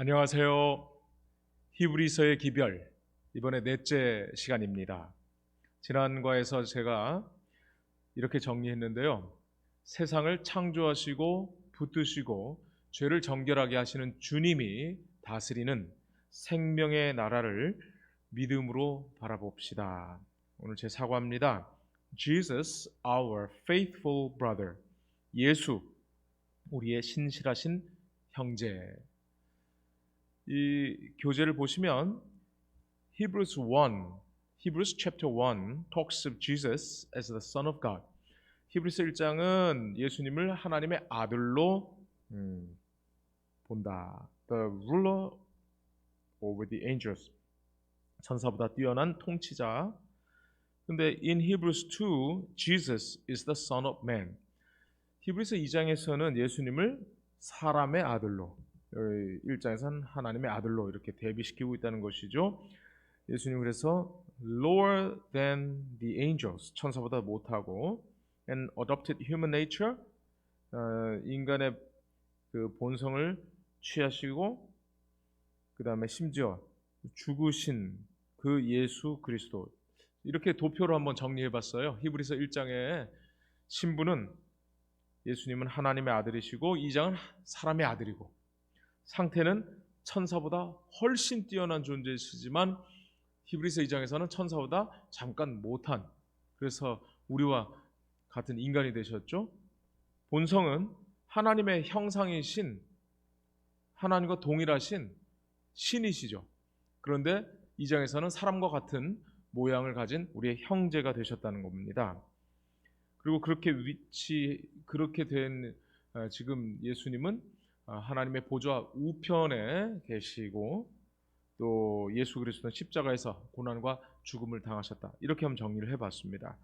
안녕하세요. 히브리서의 기별, 이번에 넷째 시간입니다. 지난과에서 제가 이렇게 정리했는데요. 세상을 창조하시고 붙드시고 죄를 정결하게 하시는 주님이 다스리는 생명의 나라를 믿음으로 바라봅시다. 오늘 제 사과입니다. Jesus, our faithful brother. 예수, 우리의 신실하신 형제. 이 교재를 보시면 Hebrews chapter 1 talks of Jesus as the Son of God. 히브리서 1장은 예수님을 하나님의 아들로 본다. The ruler over the angels. 천사보다 뛰어난 통치자. 근데 in Hebrews 2, Jesus is the Son of Man. 히브리서 2장에서는 예수님을 사람의 아들로, 1장에서는 하나님의 아들로 이렇게 대비시키고 있다는 것이죠. 예수님 그래서 lower than the angels, 천사보다 못하고, and adopted human nature, 인간의 그 본성을 취하시고, 그 다음에 심지어 죽으신 그 예수 그리스도, 이렇게 도표로 한번 정리해봤어요. 히브리서 1장의 신부는 예수님은 하나님의 아들이시고 2장은 사람의 아들이고, 상태는 천사보다 훨씬 뛰어난 존재이시지만 히브리서 2장에서는 천사보다 잠깐 못한, 그래서 우리와 같은 인간이 되셨죠. 본성은 하나님의 형상이신, 하나님과 동일하신 신이시죠. 그런데 2장에서는 사람과 같은 모양을 가진 우리의 형제가 되셨다는 겁니다. 그리고 그렇게 된 지금 예수님은 하나님의 보좌 우편에 계시고, 또 예수 그리스도는 십자가에서 고난과 죽음을 당하셨다. 이렇게 한번 정리를 해봤습니다.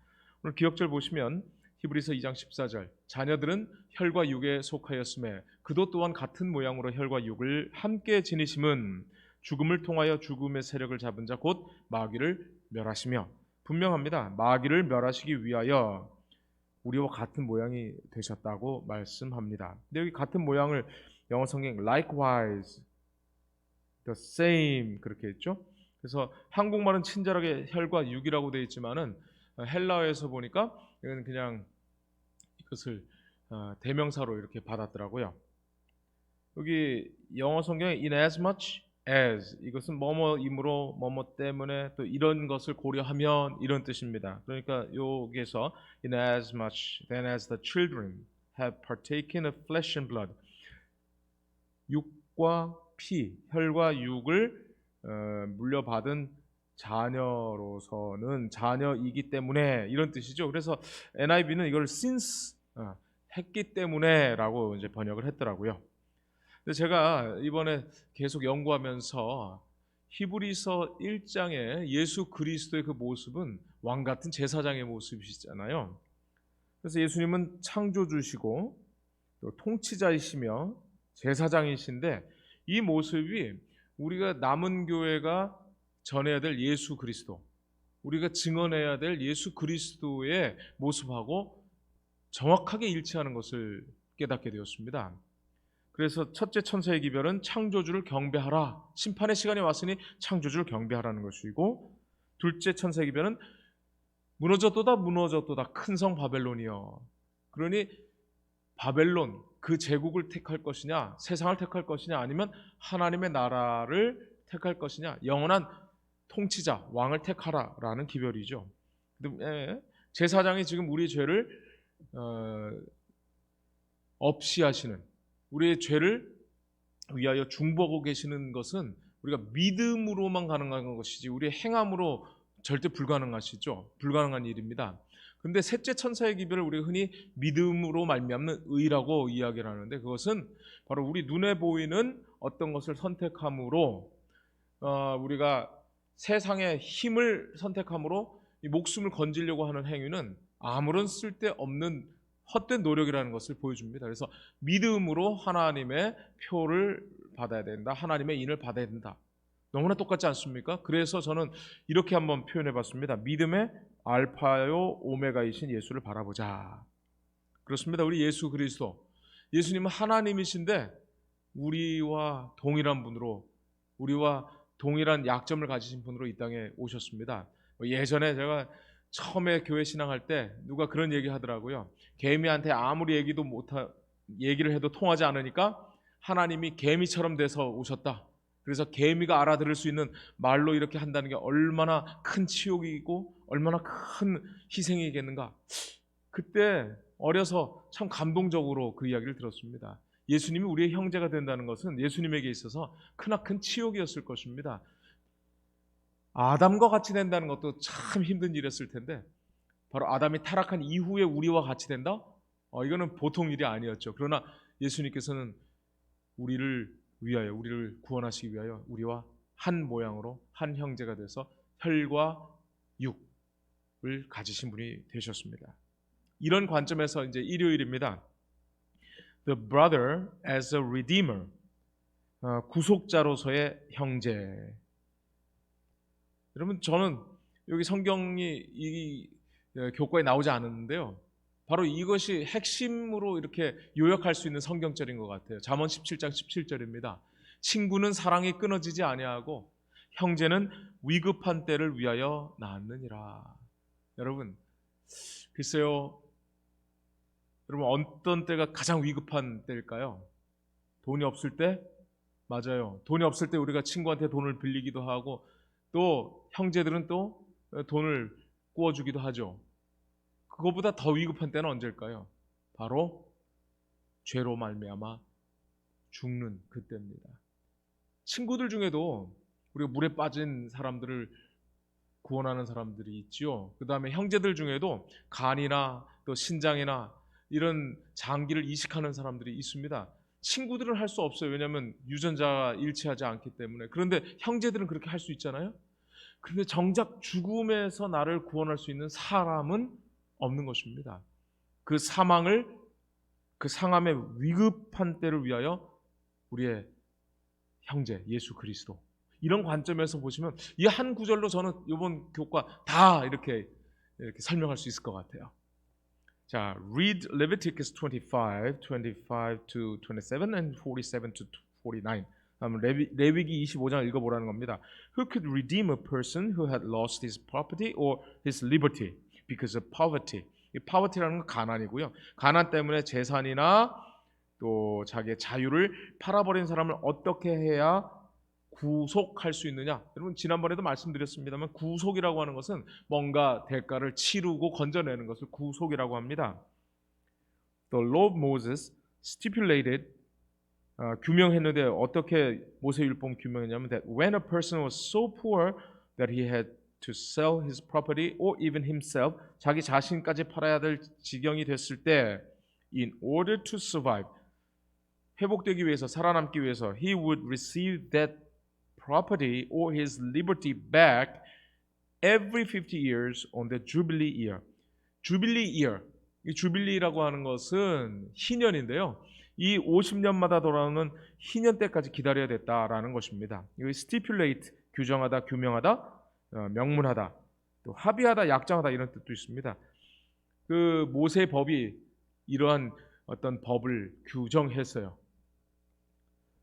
오늘 기억절 보시면 히브리서 2장 14절, 자녀들은 혈과 육에 속하였음에 그도 또한 같은 모양으로 혈과 육을 함께 지니심은 죽음을 통하여 죽음의 세력을 잡은 자 곧 마귀를 멸하시며, 분명합니다. 마귀를 멸하시기 위하여 우리와 같은 모양이 되셨다고 말씀합니다. 근데 여기 같은 모양을 영어 성경 likewise, the same 그렇게 했죠. 그래서 한국말은 친절하게 혈과 육이라고 되어 있지만은 헬라어에서 보니까 이건 그냥 이것을 대명사로 이렇게 받았더라고요. 여기 영어 성경에 in as much as, 이것은 뭐뭐이므로 뭐뭐 때문에 또 이런 것을 고려하면 이런 뜻입니다. 그러니까 여기에서 in as much then as the children have partaken of flesh and blood, 육과 피, 혈과 육을 물려받은 자녀로서는 자녀이기 때문에 이런 뜻이죠. 그래서 NIV는 이걸 since 했기 때문에라고 이제 번역을 했더라고요. 근데 제가 이번에 계속 연구하면서 히브리서 1장의 예수 그리스도의 그 모습은 왕 같은 제사장의 모습이시잖아요. 그래서 예수님은 창조주시고 또 통치자이시며 제사장이신데, 이 모습이 우리가 남은 교회가 전해야 될 예수 그리스도, 우리가 증언해야 될 예수 그리스도의 모습하고 정확하게 일치하는 것을 깨닫게 되었습니다. 그래서 첫째 천사의 기별은 창조주를 경배하라, 심판의 시간이 왔으니 창조주를 경배하라는 것이고, 둘째 천사의 기별은 무너졌도다 큰 성 바벨론이여. 그러니 바벨론 그 제국을 택할 것이냐, 세상을 택할 것이냐, 아니면 하나님의 나라를 택할 것이냐, 영원한 통치자 왕을 택하라라는 기별이죠. 제사장이 지금 우리의 죄를 없이 하시는, 우리의 죄를 위하여 중보하고 계시는 것은 우리가 믿음으로만 가능한 것이지 우리의 행함으로 절대 불가능한 일입니다. 근데 셋째 천사의 기별을 우리가 흔히 믿음으로 말미암는 의라고 이야기를 하는데, 그것은 바로 우리 눈에 보이는 어떤 것을 선택함으로, 우리가 세상의 힘을 선택함으로 이 목숨을 건지려고 하는 행위는 아무런 쓸데없는 헛된 노력이라는 것을 보여줍니다. 그래서 믿음으로 하나님의 표를 받아야 된다, 하나님의 인을 받아야 된다. 너무나 똑같지 않습니까? 그래서 저는 이렇게 한번 표현해 봤습니다. 믿음의 알파요 오메가이신 예수를 바라보자. 그렇습니다. 우리 예수 그리스도, 예수님은 하나님이신데 우리와 동일한 분으로, 우리와 동일한 약점을 가지신 분으로 이 땅에 오셨습니다. 예전에 제가 처음에 교회 신앙할 때 누가 그런 얘기 하더라고요. 개미한테 아무리 얘기를 해도 통하지 않으니까 하나님이 개미처럼 돼서 오셨다. 그래서 개미가 알아들을 수 있는 말로 이렇게 한다는 게 얼마나 큰 치욕이고 얼마나 큰 희생이겠는가. 그때 어려서 참 감동적으로 그 이야기를 들었습니다. 예수님이 우리의 형제가 된다는 것은 예수님에게 있어서 크나큰 치욕이었을 것입니다. 아담과 같이 된다는 것도 참 힘든 일이었을 텐데 바로 아담이 타락한 이후에 우리와 같이 된다? 이거는 보통 일이 아니었죠. 그러나 예수님께서는 우리를 위하여, 우리를 구원하시기 위하여 우리와 한 모양으로 한 형제가 돼서 혈과 육을 가지신 분이 되셨습니다. 이런 관점에서 이제 일요일입니다. The brother as a redeemer, 구속자로서의 형제. 여러분, 저는 여기 성경이 이 교과에 나오지 않았는데요. 바로 이것이 핵심으로 이렇게 요약할 수 있는 성경절인 것 같아요. 잠언 17장 17절입니다. 친구는 사랑이 끊어지지 아니하고 형제는 위급한 때를 위하여 낳았느니라. 여러분, 글쎄요, 여러분 어떤 때가 가장 위급한 때일까요? 돈이 없을 때? 맞아요. 돈이 없을 때 우리가 친구한테 돈을 빌리기도 하고 또 형제들은 또 돈을 구워주기도 하죠. 그거보다 더 위급한 때는 언제일까요? 바로 죄로 말미암아 죽는 그때입니다. 친구들 중에도 우리가 물에 빠진 사람들을 구원하는 사람들이 있지요. 그 다음에 형제들 중에도 간이나 또 신장이나 이런 장기를 이식하는 사람들이 있습니다. 친구들은 할 수 없어요. 왜냐하면 유전자가 일치하지 않기 때문에. 그런데 형제들은 그렇게 할 수 있잖아요. 그런데 정작 죽음에서 나를 구원할 수 있는 사람은 없는 것입니다. 그 사망을, 그 상함의 위급한 때를 위하여 우리의 형제 예수 그리스도, 이런 관점에서 보시면 이 한 구절로 저는 이번 교과 다 이렇게 설명할 수 있을 것 같아요. 자, read Leviticus 25 to 27 and 47 to 49. 레위기 25장을 읽어보라는 겁니다. Who could redeem a person who had lost his property or his liberty because of poverty? 이 poverty라는 건 가난이고요. 가난 때문에 재산이나 또 자기의 자유를 팔아버린 사람을 어떻게 해야 구속할 수 있느냐? 여러분 지난번에도 말씀드렸습니다만 구속이라고 하는 것은 뭔가 대가를 치르고 건져내는 것을 구속이라고 합니다. The law of Moses stipulated, 규명했는데 어떻게 모세율법 규명했냐면 that when a person was so poor that he had to sell his property or even himself, 자기 자신까지 팔아야 될 지경이 됐을 때 in order to survive, 회복되기 위해서, 살아남기 위해서 he would receive that property or his liberty back every 50 years on the Jubilee year. Jubilee year, 이 주빌리라고 하는 것은 희년인데요. 이 50년마다 돌아오는 희년 때까지 기다려야 됐다라는 것입니다. 이 stipulate, 규정하다, 규명하다, 명문하다, 또 합의하다, 약정하다 이런 뜻도 있습니다. 그 모세 법이 이러한 어떤 법을 규정했어요.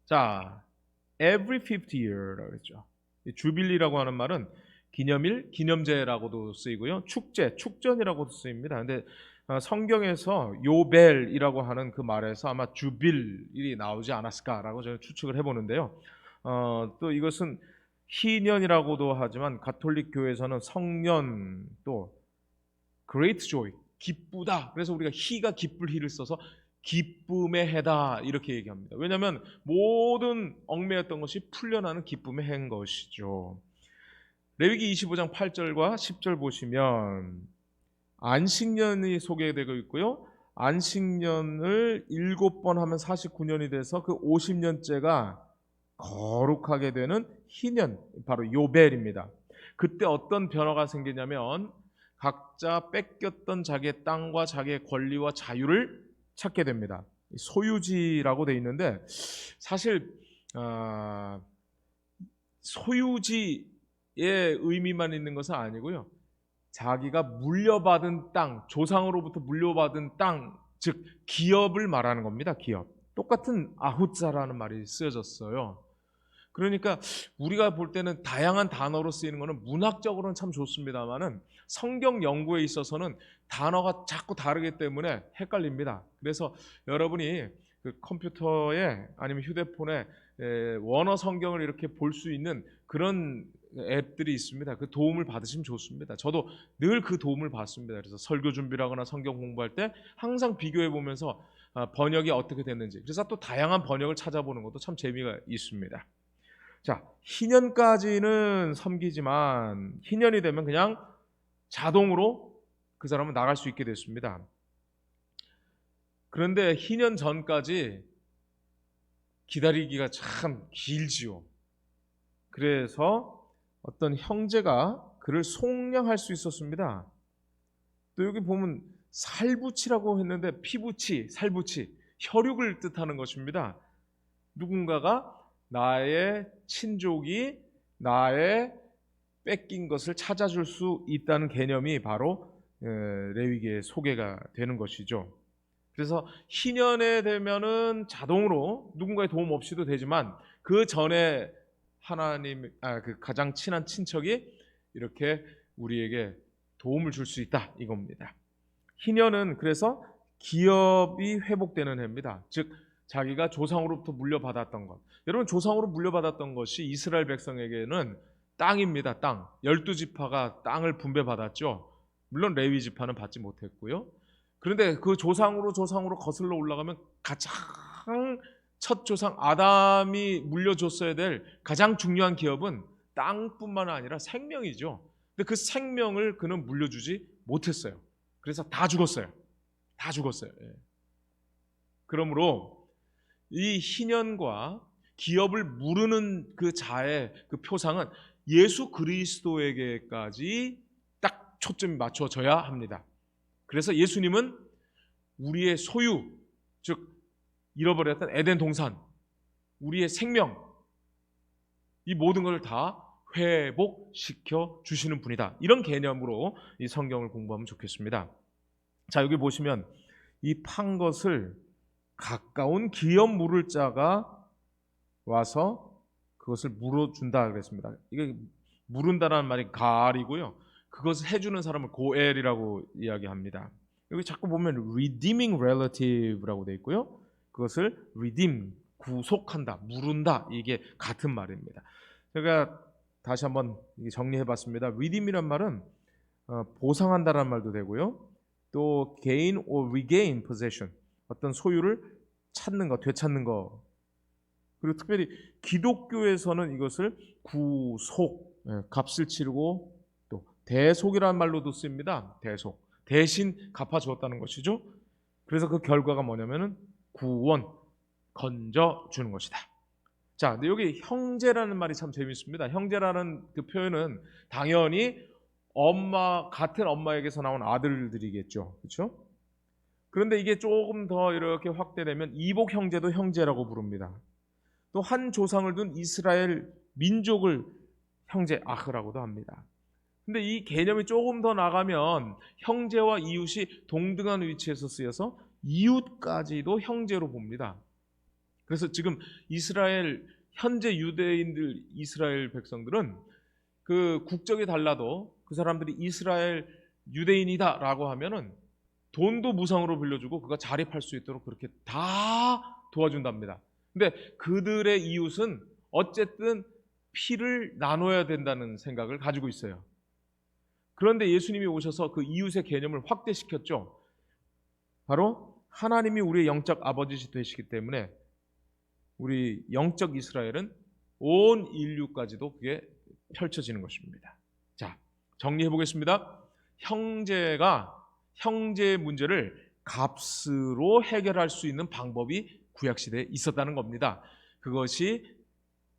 자, every 50 year라고 했죠. 주빌리라고 하는 말은 기념일, 기념제라고도 쓰이고요. 축제, 축전이라고도 쓰입니다. 근데 성경에서 요벨이라고 하는 그 말에서 아마 주빌이 나오지 않았을까라고 저는 추측을 해보는데요. 또 이것은 희년이라고도 하지만 가톨릭 교회에서는 성년, 또 great joy, 기쁘다. 그래서 우리가 희가 기쁠 희를 써서 기쁨의 해다 이렇게 얘기합니다. 왜냐하면 모든 얽매였던 것이 풀려나는 기쁨의 해인 것이죠. 레위기 25장 8절과 10절 보시면 안식년이 소개되고 있고요. 안식년을 7번 하면 49년이 돼서 그 50년째가 거룩하게 되는 희년, 바로 요벨입니다. 그때 어떤 변화가 생기냐면 각자 뺏겼던 자기의 땅과 자기의 권리와 자유를 찾게 됩니다. 소유지라고 되어 있는데 사실 소유지의 의미만 있는 것은 아니고요. 자기가 물려받은 땅, 조상으로부터 물려받은 땅, 즉 기업을 말하는 겁니다. 기업. 똑같은 아후자라는 말이 쓰여졌어요. 그러니까 우리가 볼 때는 다양한 단어로 쓰이는 것은 문학적으로는 참 좋습니다만은 성경 연구에 있어서는 단어가 자꾸 다르기 때문에 헷갈립니다. 그래서 여러분이 그 컴퓨터에 아니면 휴대폰에 원어 성경을 이렇게 볼 수 있는 그런 앱들이 있습니다. 그 도움을 받으시면 좋습니다. 저도 늘 그 도움을 받습니다. 그래서 설교 준비를 하거나 성경 공부할 때 항상 비교해 보면서 번역이 어떻게 됐는지, 그래서 또 다양한 번역을 찾아보는 것도 참 재미가 있습니다. 자, 희년까지는 섬기지만 희년이 되면 그냥 자동으로 그 사람은 나갈 수 있게 됐습니다. 그런데 희년 전까지 기다리기가 참 길지요. 그래서 어떤 형제가 그를 속량할 수 있었습니다. 또 여기 보면 살붙이라고 했는데 피붙이, 살붙이, 혈육을 뜻하는 것입니다. 누군가가 나의 친족이 나의 뺏긴 것을 찾아줄 수 있다는 개념이 바로 레위기에 소개가 되는 것이죠. 그래서 희년에 되면은 자동으로 누군가의 도움 없이도 되지만 그 전에 그 가장 친한 친척이 이렇게 우리에게 도움을 줄 수 있다 이겁니다. 희년은 그래서 기업이 회복되는 해입니다. 즉 자기가 조상으로부터 물려받았던 것. 여러분, 조상으로 물려받았던 것이 이스라엘 백성에게는 땅입니다. 땅. 12지파가 땅을 분배받았죠. 물론 레위 지파는 받지 못했고요. 그런데 그 조상으로 거슬러 올라가면 가장 첫 조상 아담이 물려줬어야 될 가장 중요한 기업은 땅뿐만 아니라 생명이죠. 근데 그 생명을 그는 물려주지 못했어요. 그래서 다 죽었어요. 다 죽었어요. 그러므로 이 희년과 기업을 무르는 그 자의 그 표상은 예수 그리스도에게까지 딱 초점이 맞춰져야 합니다. 그래서 예수님은 우리의 소유, 즉 잃어버렸던 에덴 동산, 우리의 생명, 이 모든 것을 다 회복시켜 주시는 분이다. 이런 개념으로 이 성경을 공부하면 좋겠습니다. 자, 여기 보시면 이 판 것을 가까운 기업 물을 자가 와서 그것을 물어준다 그랬습니다. 이게 물은다라는 말이 가알이고요. 그것을 해주는 사람을 고엘이라고 이야기합니다. 여기 자꾸 보면 redeeming relative라고 되어 있고요. 그것을 redeem, 구속한다, 물은다, 이게 같은 말입니다. 제가 다시 한번 정리해봤습니다. redeem이란 말은 보상한다라는 말도 되고요. 또 gain or regain possession, 어떤 소유를 찾는 거, 되찾는 거. 그리고 특별히 기독교에서는 이것을 구속, 값을 치르고 또 대속이라는 말로도 씁니다. 대속, 대신 갚아주었다는 것이죠. 그래서 그 결과가 뭐냐면은 구원, 건져주는 것이다. 자, 근데 여기 형제라는 말이 참 재밌습니다. 형제라는 그 표현은 당연히 같은 엄마에게서 나온 아들들이겠죠. 그렇죠? 그런데 이게 조금 더 이렇게 확대되면 이복 형제도 형제라고 부릅니다. 또 한 조상을 둔 이스라엘 민족을 형제 아흐라고도 합니다. 근데 이 개념이 조금 더 나가면 형제와 이웃이 동등한 위치에서 쓰여서 이웃까지도 형제로 봅니다. 그래서 지금 이스라엘 현재 유대인들, 이스라엘 백성들은 그 국적이 달라도 그 사람들이 이스라엘 유대인이다라고 하면은 돈도 무상으로 빌려주고 그가 자립할 수 있도록 그렇게 다 도와준답니다. 근데 그들의 이웃은 어쨌든 피를 나눠야 된다는 생각을 가지고 있어요. 그런데 예수님이 오셔서 그 이웃의 개념을 확대시켰죠. 바로 하나님이 우리의 영적 아버지 되시기 때문에 우리 영적 이스라엘은 온 인류까지도 그게 펼쳐지는 것입니다. 자, 정리해 보겠습니다. 형제가 형제의 문제를 값으로 해결할 수 있는 방법이 구약시대에 있었다는 겁니다. 그것이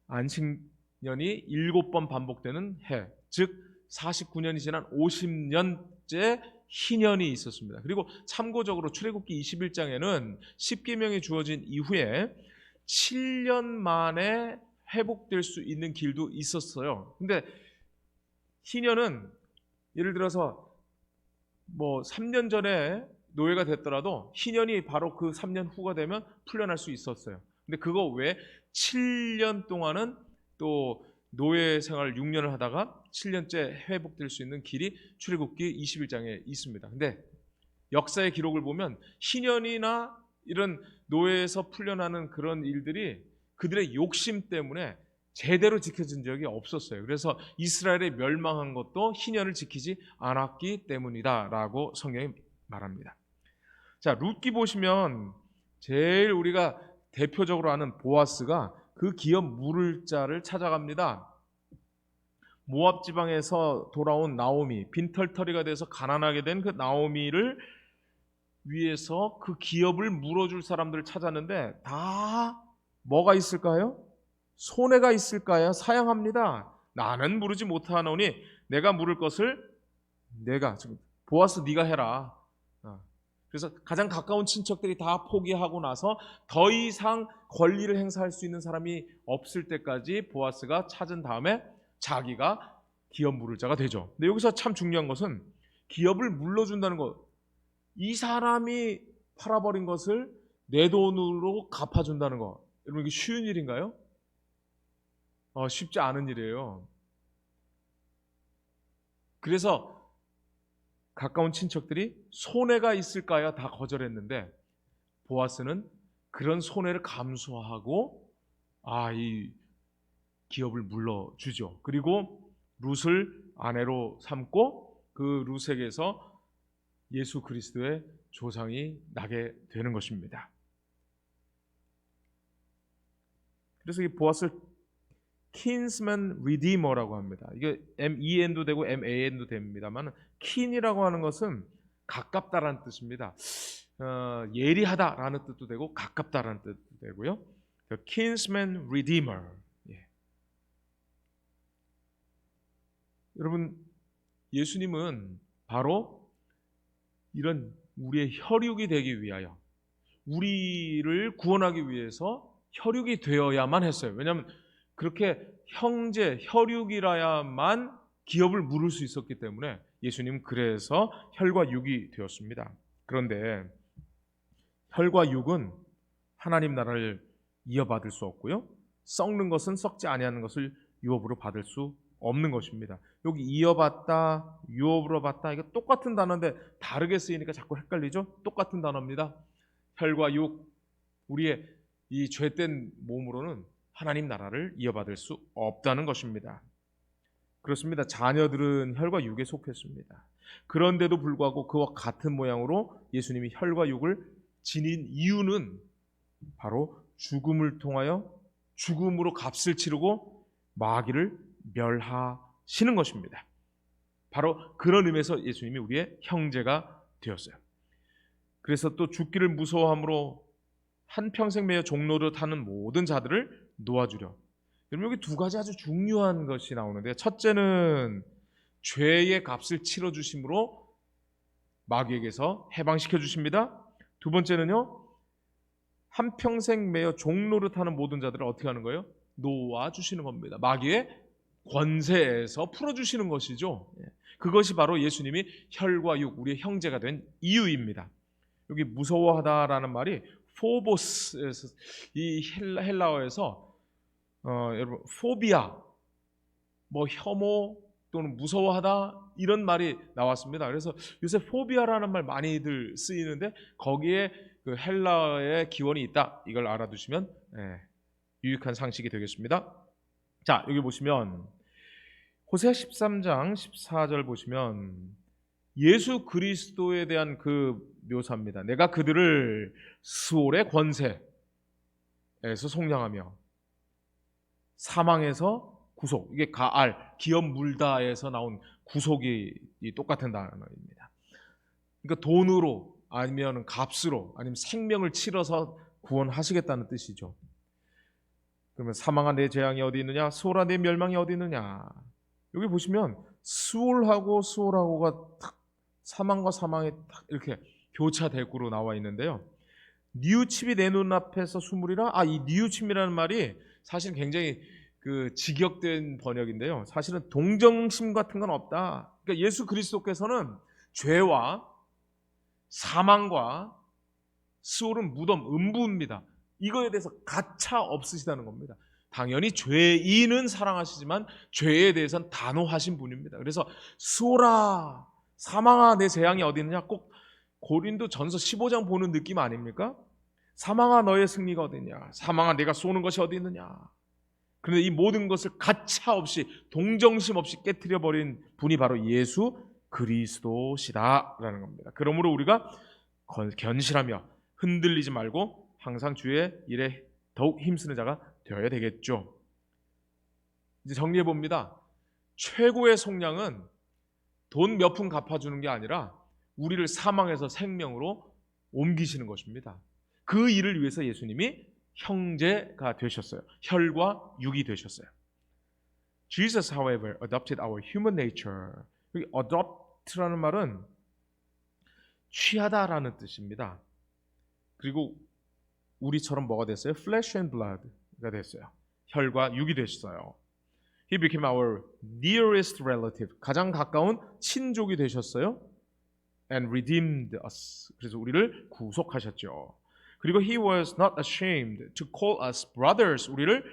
안식년이 7번 반복되는 해, 즉 49년이 지난 50년째 희년이 있었습니다. 그리고 참고적으로 출애굽기 21장에는 십계명이 주어진 이후에 7년 만에 회복될 수 있는 길도 있었어요. 근데 희년은 예를 들어서 3년 전에 노예가 됐더라도 희년이 바로 그 3년 후가 되면 풀려날 수 있었어요. 근데 그거 외에 7년 동안은 또 노예 생활을 6년을 하다가 7년째 회복될 수 있는 길이 출애굽기 21장에 있습니다. 근데 역사의 기록을 보면 희년이나 이런 노예에서 풀려나는 그런 일들이 그들의 욕심 때문에 제대로 지켜진 적이 없었어요. 그래서 이스라엘이 멸망한 것도 희년을 지키지 않았기 때문이다라고 성경이 말합니다. 자, 룻기 보시면 제일 우리가 대표적으로 아는 보아스가 그 기업 물을 자를 찾아갑니다. 모압 지방에서 돌아온 나오미, 빈털터리가 돼서 가난하게 된 그 나오미를 위해서 그 기업을 물어줄 사람들을 찾았는데 다 뭐가 있을까요? 손해가 있을까요? 사양합니다. 나는 물으지 못하노니 내가 물을 것을 내가 지금 보아스 네가 해라. 그래서 가장 가까운 친척들이 다 포기하고 나서 더 이상 권리를 행사할 수 있는 사람이 없을 때까지 보아스가 찾은 다음에 자기가 기업 물을 자가 되죠. 근데 여기서 참 중요한 것은 기업을 물러준다는 것. 이 사람이 팔아버린 것을 내 돈으로 갚아준다는 것. 여러분 이게 쉬운 일인가요? 쉽지 않은 일이에요. 그래서 가까운 친척들이 손해가 있을까요? 다 거절했는데 보아스는 그런 손해를 감수하고 이 기업을 물러주죠. 그리고 룻을 아내로 삼고 그 룻에게서 예수 그리스도의 조상이 나게 되는 것입니다. 그래서 이 보아스를 kinsman redeemer라고 합니다. 이게 M-E-N도 되고 M-A-N도 됩니다만 kin이라고 하는 것은 가깝다라는 뜻입니다. 예리하다라는 뜻도 되고 가깝다라는 뜻도 되고요. kinsman redeemer. 여러분 예수님은 바로 이런 우리의 혈육이 되기 위하여 우리를 구원하기 위해서 혈육이 되어야만 했어요. 왜냐하면 그렇게 형제, 혈육이라야만 기업을 물을 수 있었기 때문에 예수님은 그래서 혈과 육이 되었습니다. 그런데 혈과 육은 하나님 나라를 이어받을 수 없고요. 썩는 것은 썩지 아니하는 것을 유업으로 받을 수 없는 것입니다. 여기 이어받다, 유업으로 받다 이거 똑같은 단어인데 다르게 쓰이니까 자꾸 헷갈리죠? 똑같은 단어입니다. 혈과 육, 우리의 이 죄된 몸으로는 하나님 나라를 이어받을 수 없다는 것입니다. 그렇습니다. 자녀들은 혈과 육에 속했습니다. 그런데도 불구하고 그와 같은 모양으로 예수님이 혈과 육을 지닌 이유는 바로 죽음을 통하여 죽음으로 값을 치르고 마귀를 멸하시는 것입니다. 바로 그런 의미에서 예수님이 우리의 형제가 되었어요. 그래서 또 죽기를 무서워함으로 한평생 매여 종로를 타는 모든 자들을 놓아주려. 여러분 여기 두 가지 아주 중요한 것이 나오는데 첫째는 죄의 값을 치러주심으로 마귀에게서 해방시켜 주십니다. 두 번째는요. 한평생 매여 종로를 타는 모든 자들을 어떻게 하는 거예요? 놓아주시는 겁니다. 마귀의 권세에서 풀어주시는 것이죠. 그것이 바로 예수님이 혈과 육, 우리의 형제가 된 이유입니다. 여기 무서워하다라는 말이 포보스에서 이 헬라어에서 여러분 포비아, 뭐 혐오 또는 무서워하다 이런 말이 나왔습니다. 그래서 요새 포비아라는 말 많이들 쓰이는데 거기에 그 헬라어의 기원이 있다. 이걸 알아두시면 유익한 상식이 되겠습니다. 자, 여기 보시면 호세아 13장 14절 보시면 예수 그리스도에 대한 그 묘사입니다. 내가 그들을 스올의 권세에서 속량하며 사망에서 구속, 이게 가알, 기업 물다에서 나온 구속이 똑같은 단어입니다. 그러니까 돈으로 아니면 값으로 아니면 생명을 치러서 구원하시겠다는 뜻이죠. 그러면 사망한 내 재앙이 어디 있느냐? 수월한 내 멸망이 어디 있느냐? 여기 보시면 수월하고가 딱 사망과 사망이 딱 이렇게 교차대구로 나와 있는데요. 뉘우침이 내 눈앞에서 수물이라. 이 뉘우침이라는 말이 사실 굉장히 그 직역된 번역인데요. 사실은 동정심 같은 건 없다. 그러니까 예수 그리스도께서는 죄와 사망과 스올은 무덤, 음부입니다. 이거에 대해서 가차 없으시다는 겁니다. 당연히 죄인은 사랑하시지만 죄에 대해서는 단호하신 분입니다. 그래서 스올아, 사망아, 내 재앙이 어디 있느냐? 꼭 고린도 전서 15장 보는 느낌 아닙니까? 사망아, 너의 승리가 어디 있느냐? 사망아, 내가 쏘는 것이 어디 있느냐? 그런데 이 모든 것을 가차 없이 동정심 없이 깨트려 버린 분이 바로 예수 그리스도시다라는 겁니다. 그러므로 우리가 견실하며 흔들리지 말고 항상 주의 일에 더욱 힘쓰는 자가 되어야 되겠죠. 이제 정리해 봅니다. 최고의 속량은 돈 몇 푼 갚아주는 게 아니라 우리를 사망에서 생명으로 옮기시는 것입니다. 그 일을 위해서 예수님이 형제가 되셨어요. 혈과 육이 되셨어요. Jesus, however, adopted our human nature. 여기 adopt라는 말은 취하다라는 뜻입니다. 그리고 우리처럼 뭐가 됐어요? Flesh and blood가 됐어요. 혈과 육이 되셨어요. He became our nearest relative. 가장 가까운 친족이 되셨어요. And redeemed us. 그래서 우리를 구속하셨죠. 그리고 he was not ashamed to call us brothers. 우리를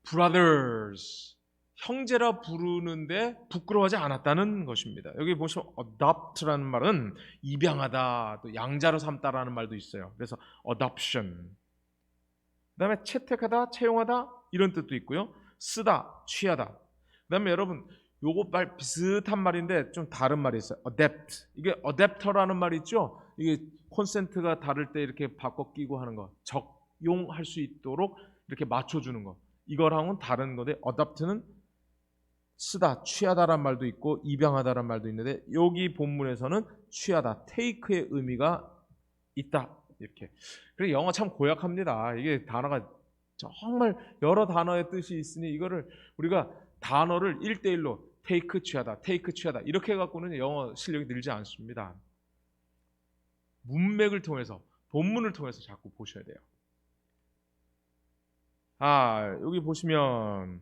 brothers, 형제라 부르는데 부끄러워하지 않았다는 것입니다. 여기 보시면 adopt라는 말은 입양하다, 또 양자로 삼다라는 말도 있어요. 그래서 adoption. 그다음에 채택하다, 채용하다 이런 뜻도 있고요. 쓰다, 취하다. 그다음에 여러분 요거 말 비슷한 말인데 좀 다른 말이 있어요. adapt. 이게 adapter라는 말이 있죠. 이게 콘센트가 다를 때 이렇게 바꿔 끼고 하는 거, 적용할 수 있도록 이렇게 맞춰주는 거. 이거랑은 다른 건데 adopt는 쓰다, 취하다란 말도 있고 입양하다란 말도 있는데 여기 본문에서는 취하다, take의 의미가 있다 이렇게. 그래서 영어 참 고약합니다. 이게 단어가 정말 여러 단어의 뜻이 있으니 이거를 우리가 단어를 1대1로 take 취하다, take 취하다 이렇게 해갖고는 영어 실력이 늘지 않습니다. 문맥을 통해서 본문을 통해서 자꾸 보셔야 돼요. 여기 보시면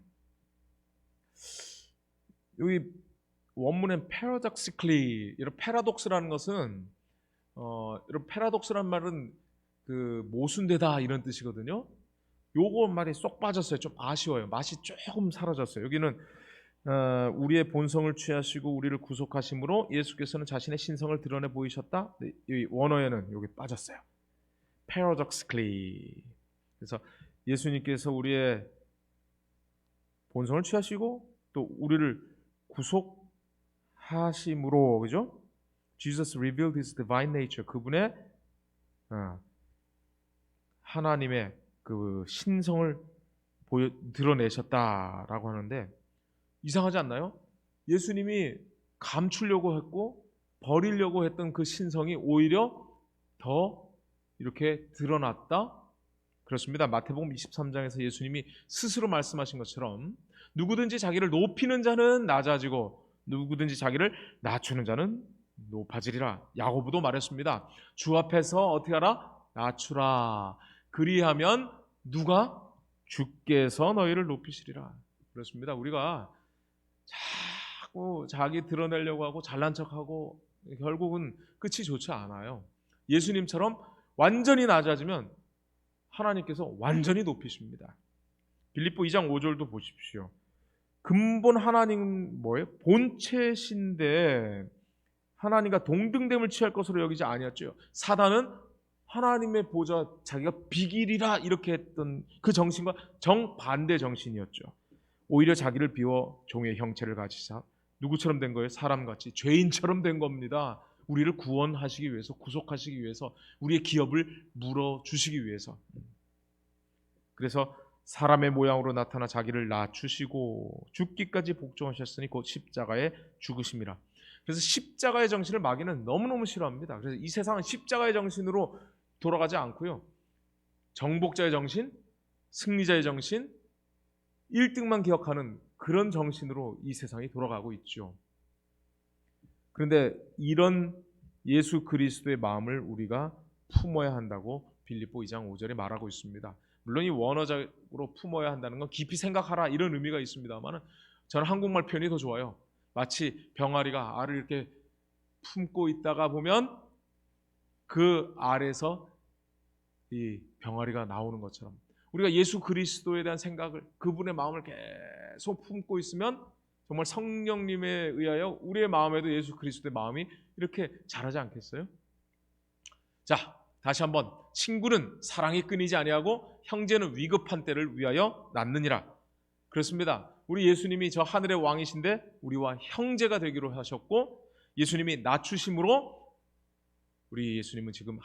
여기 원문엔 paradoxically, 이런 paradox라는 것은 이런 paradox라는 말은 그 모순되다 이런 뜻이거든요. 요거 말이 쏙 빠졌어요. 좀 아쉬워요. 맛이 조금 사라졌어요. 여기는 우리의 본성을 취하시고 우리를 구속하심으로 예수께서는 자신의 신성을 드러내 보이셨다. 이 원어에는 여기 빠졌어요. paradoxically. 그래서 예수님께서 우리의 본성을 취하시고 또 우리를 구속하심으로, 그죠? Jesus revealed his divine nature. 그분의 하나님의 그 신성을 드러내셨다라고 하는데 이상하지 않나요? 예수님이 감추려고 했고 버리려고 했던 그 신성이 오히려 더 이렇게 드러났다. 그렇습니다. 마태복음 23장에서 예수님이 스스로 말씀하신 것처럼 누구든지 자기를 높이는 자는 낮아지고 누구든지 자기를 낮추는 자는 높아지리라. 야고보도 말했습니다. 주 앞에서 어떻게 하라? 낮추라. 그리하면 누가? 주께서 너희를 높이시리라. 그렇습니다. 우리가 자꾸 자기 드러내려고 하고 잘난 척하고 결국은 끝이 좋지 않아요. 예수님처럼 완전히 낮아지면 하나님께서 완전히 높이십니다. 빌립보 2장 5절도 보십시오. 근본 하나님 뭐예요? 본체신데 하나님과 동등됨을 취할 것으로 여기지 아니었죠. 사단은 하나님의 보좌 자기가 비기리라 이렇게 했던 그 정신과 정반대 정신이었죠. 오히려 자기를 비워 종의 형체를 가지사 누구처럼 된 거예요? 사람같이 죄인처럼 된 겁니다. 우리를 구원하시기 위해서, 구속하시기 위해서, 우리의 기업을 물어주시기 위해서. 그래서 사람의 모양으로 나타나 자기를 낮추시고 죽기까지 복종하셨으니 곧 십자가에 죽으심이라. 그래서 십자가의 정신을 마귀는 너무너무 싫어합니다. 그래서 이 세상은 십자가의 정신으로 돌아가지 않고요. 정복자의 정신, 승리자의 정신, 1등만 기억하는 그런 정신으로 이 세상이 돌아가고 있죠. 그런데 이런 예수 그리스도의 마음을 우리가 품어야 한다고 빌립보 2장 5절에 말하고 있습니다. 물론 이 원어적으로 품어야 한다는 건 깊이 생각하라 이런 의미가 있습니다만 저는 한국말 표현이 더 좋아요. 마치 병아리가 알을 이렇게 품고 있다가 보면 그 알에서 이 병아리가 나오는 것처럼 우리가 예수 그리스도에 대한 생각을, 그분의 마음을 계속 품고 있으면 정말 성령님에 의하여 우리의 마음에도 예수 그리스도의 마음이 이렇게 자라지 않겠어요? 자, 다시 한번, 친구는 사랑이 끊이지 아니하고 형제는 위급한 때를 위하여 낳느니라. 그렇습니다. 우리 예수님이 저 하늘의 왕이신데 우리와 형제가 되기로 하셨고, 예수님이 낮추심으로 우리 예수님은 지금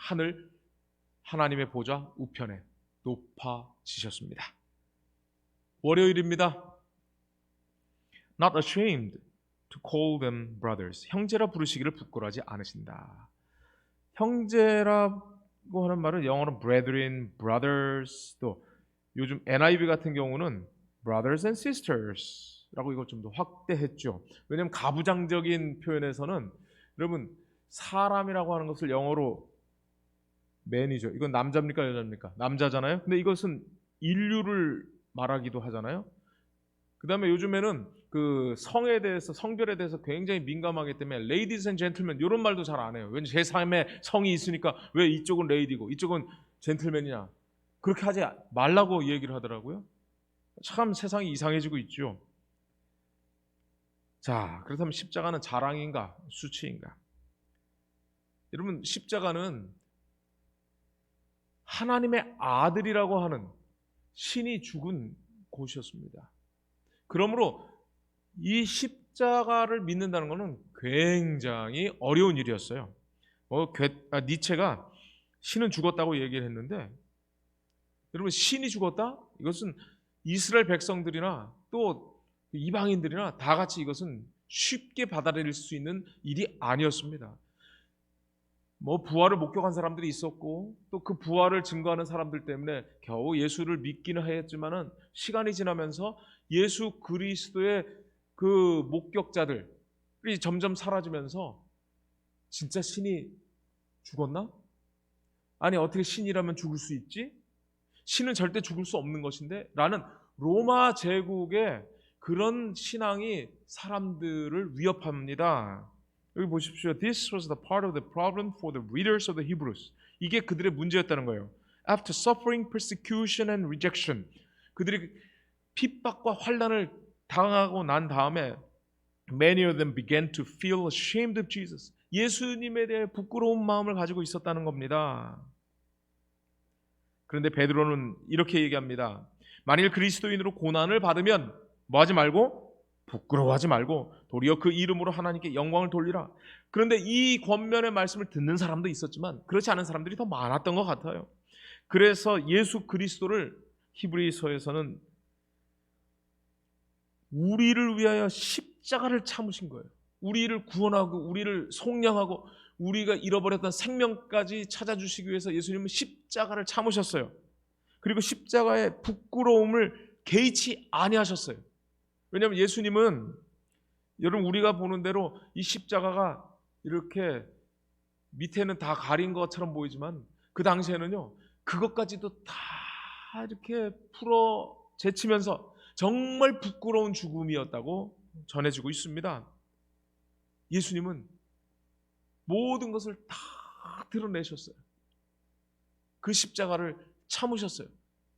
하나님의 보좌 우편에 높아지셨습니다. 월요일입니다. Not ashamed to call them brothers. 형제라 부르시기를 부끄러워하지 않으신다. 형제라고 하는 말은 영어로는 brethren, brothers, 또 요즘 NIV 같은 경우는 brothers and sisters 라고 이걸 좀 더 확대했죠. 왜냐하면 가부장적인 표현에서는 여러분 사람이라고 하는 것을 영어로 man이죠. 이건 남자입니까 여자입니까? 남자잖아요. 근데 이것은 인류를 말하기도 하잖아요. 그 다음에 요즘에는 그 성에 대해서, 성별에 대해서 굉장히 민감하기 때문에 ladies and gentlemen 이런 말도 잘 안 해요. 왠지 제3의 성이 있으니까 왜 이쪽은 레이디고 이쪽은 젠틀맨이냐, 그렇게 하지 말라고 얘기를 하더라고요. 참 세상이 이상해지고 있죠. 자, 그렇다면 십자가는 자랑인가 수치인가? 여러분, 십자가는 하나님의 아들이라고 하는 신이 죽은 곳이었습니다. 그러므로 이 십자가를 믿는다는 것은 굉장히 어려운 일이었어요. 니체가 신은 죽었다고 얘기를 했는데, 여러분, 신이 죽었다? 이것은 이스라엘 백성들이나 또 이방인들이나 다 같이 이것은 쉽게 받아들일 수 있는 일이 아니었습니다. 부활을 목격한 사람들이 있었고 또 그 부활을 증거하는 사람들 때문에 겨우 예수를 믿기는 했지만은 시간이 지나면서 예수 그리스도의 그 목격자들이 점점 사라지면서 진짜 신이 죽었나? 아니, 어떻게 신이라면 죽을 수 있지? 신은 절대 죽을 수 없는 것인데 라는 로마 제국의 그런 신앙이 사람들을 위협합니다. 여기 보십시오. This was the part of the problem for the readers of the Hebrews. 이게 그들의 문제였다는 거예요. After suffering persecution and rejection, 그들이 핍박과 환난을 당하고 난 다음에 many of them began to feel ashamed of Jesus. 예수님에 대해 부끄러운 마음을 가지고 있었다는 겁니다. 그런데 베드로는 이렇게 얘기합니다. 만일 그리스도인으로 고난을 받으면 뭐하지 말고? 부끄러워하지 말고 도리어 그 이름으로 하나님께 영광을 돌리라. 그런데 이 권면의 말씀을 듣는 사람도 있었지만 그렇지 않은 사람들이 더 많았던 것 같아요. 그래서 예수 그리스도를 히브리서에서는 우리를 위하여 십자가를 참으신 거예요. 우리를 구원하고 우리를 속량하고 우리가 잃어버렸던 생명까지 찾아주시기 위해서 예수님은 십자가를 참으셨어요. 그리고 십자가의 부끄러움을 개의치 아니하셨어요. 왜냐하면 예수님은, 여러분, 우리가 보는 대로 이 십자가가 이렇게 밑에는 다 가린 것처럼 보이지만 그 당시에는요, 그것까지도 다 이렇게 풀어 제치면서 정말 부끄러운 죽음이었다고 전해지고 있습니다. 예수님은 모든 것을 다 드러내셨어요. 그 십자가를 참으셨어요.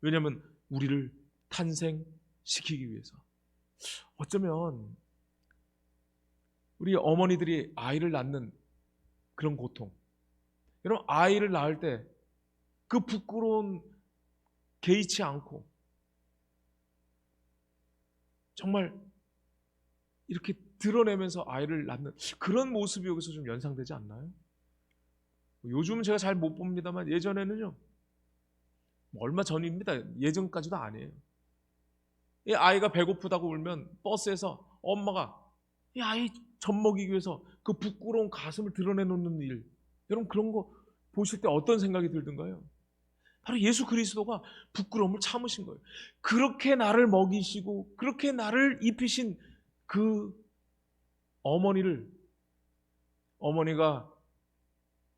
왜냐하면 우리를 탄생시키기 위해서. 어쩌면 우리 어머니들이 아이를 낳는 그런 고통, 여러분, 아이를 낳을 때 그 부끄러운 개의치 않고 정말 이렇게 드러내면서 아이를 낳는 그런 모습이 여기서 좀 연상되지 않나요? 요즘은 제가 잘 못 봅니다만 예전에는요, 얼마 전입니다. 예전까지도 아니에요. 이 아이가 배고프다고 울면 버스에서 엄마가 이 아이 젖 먹이기 위해서 그 부끄러운 가슴을 드러내놓는 일, 여러분, 그런 거 보실 때 어떤 생각이 들던가요? 바로 예수 그리스도가 부끄러움을 참으신 거예요. 그렇게 나를 먹이시고 그렇게 나를 입히신 그 어머니가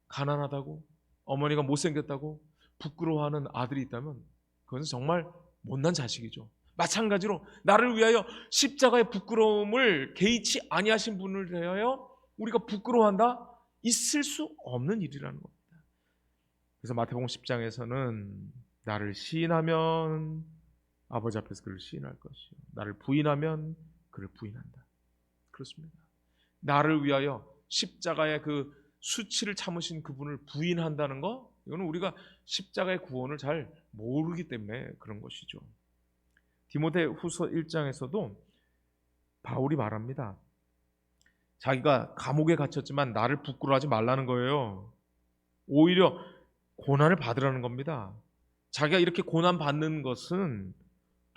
가난하다고, 어머니가 못생겼다고 부끄러워하는 아들이 있다면 그것은 정말 못난 자식이죠. 마찬가지로 나를 위하여 십자가의 부끄러움을 개의치 아니하신 분을 대하여 우리가 부끄러워한다? 있을 수 없는 일이라는 겁니다. 그래서 마태복음 10장에서는 나를 시인하면 아버지 앞에서 그를 시인할 것이요 나를 부인하면 그를 부인한다. 그렇습니다. 나를 위하여 십자가의 그 수치를 참으신 그분을 부인한다는 거, 이거는 우리가 십자가의 구원을 잘 모르기 때문에 그런 것이죠. 디모데후서 1장에서도 바울이 말합니다. 자기가 감옥에 갇혔지만 나를 부끄러워하지 말라는 거예요. 오히려 고난을 받으라는 겁니다. 자기가 이렇게 고난 받는 것은,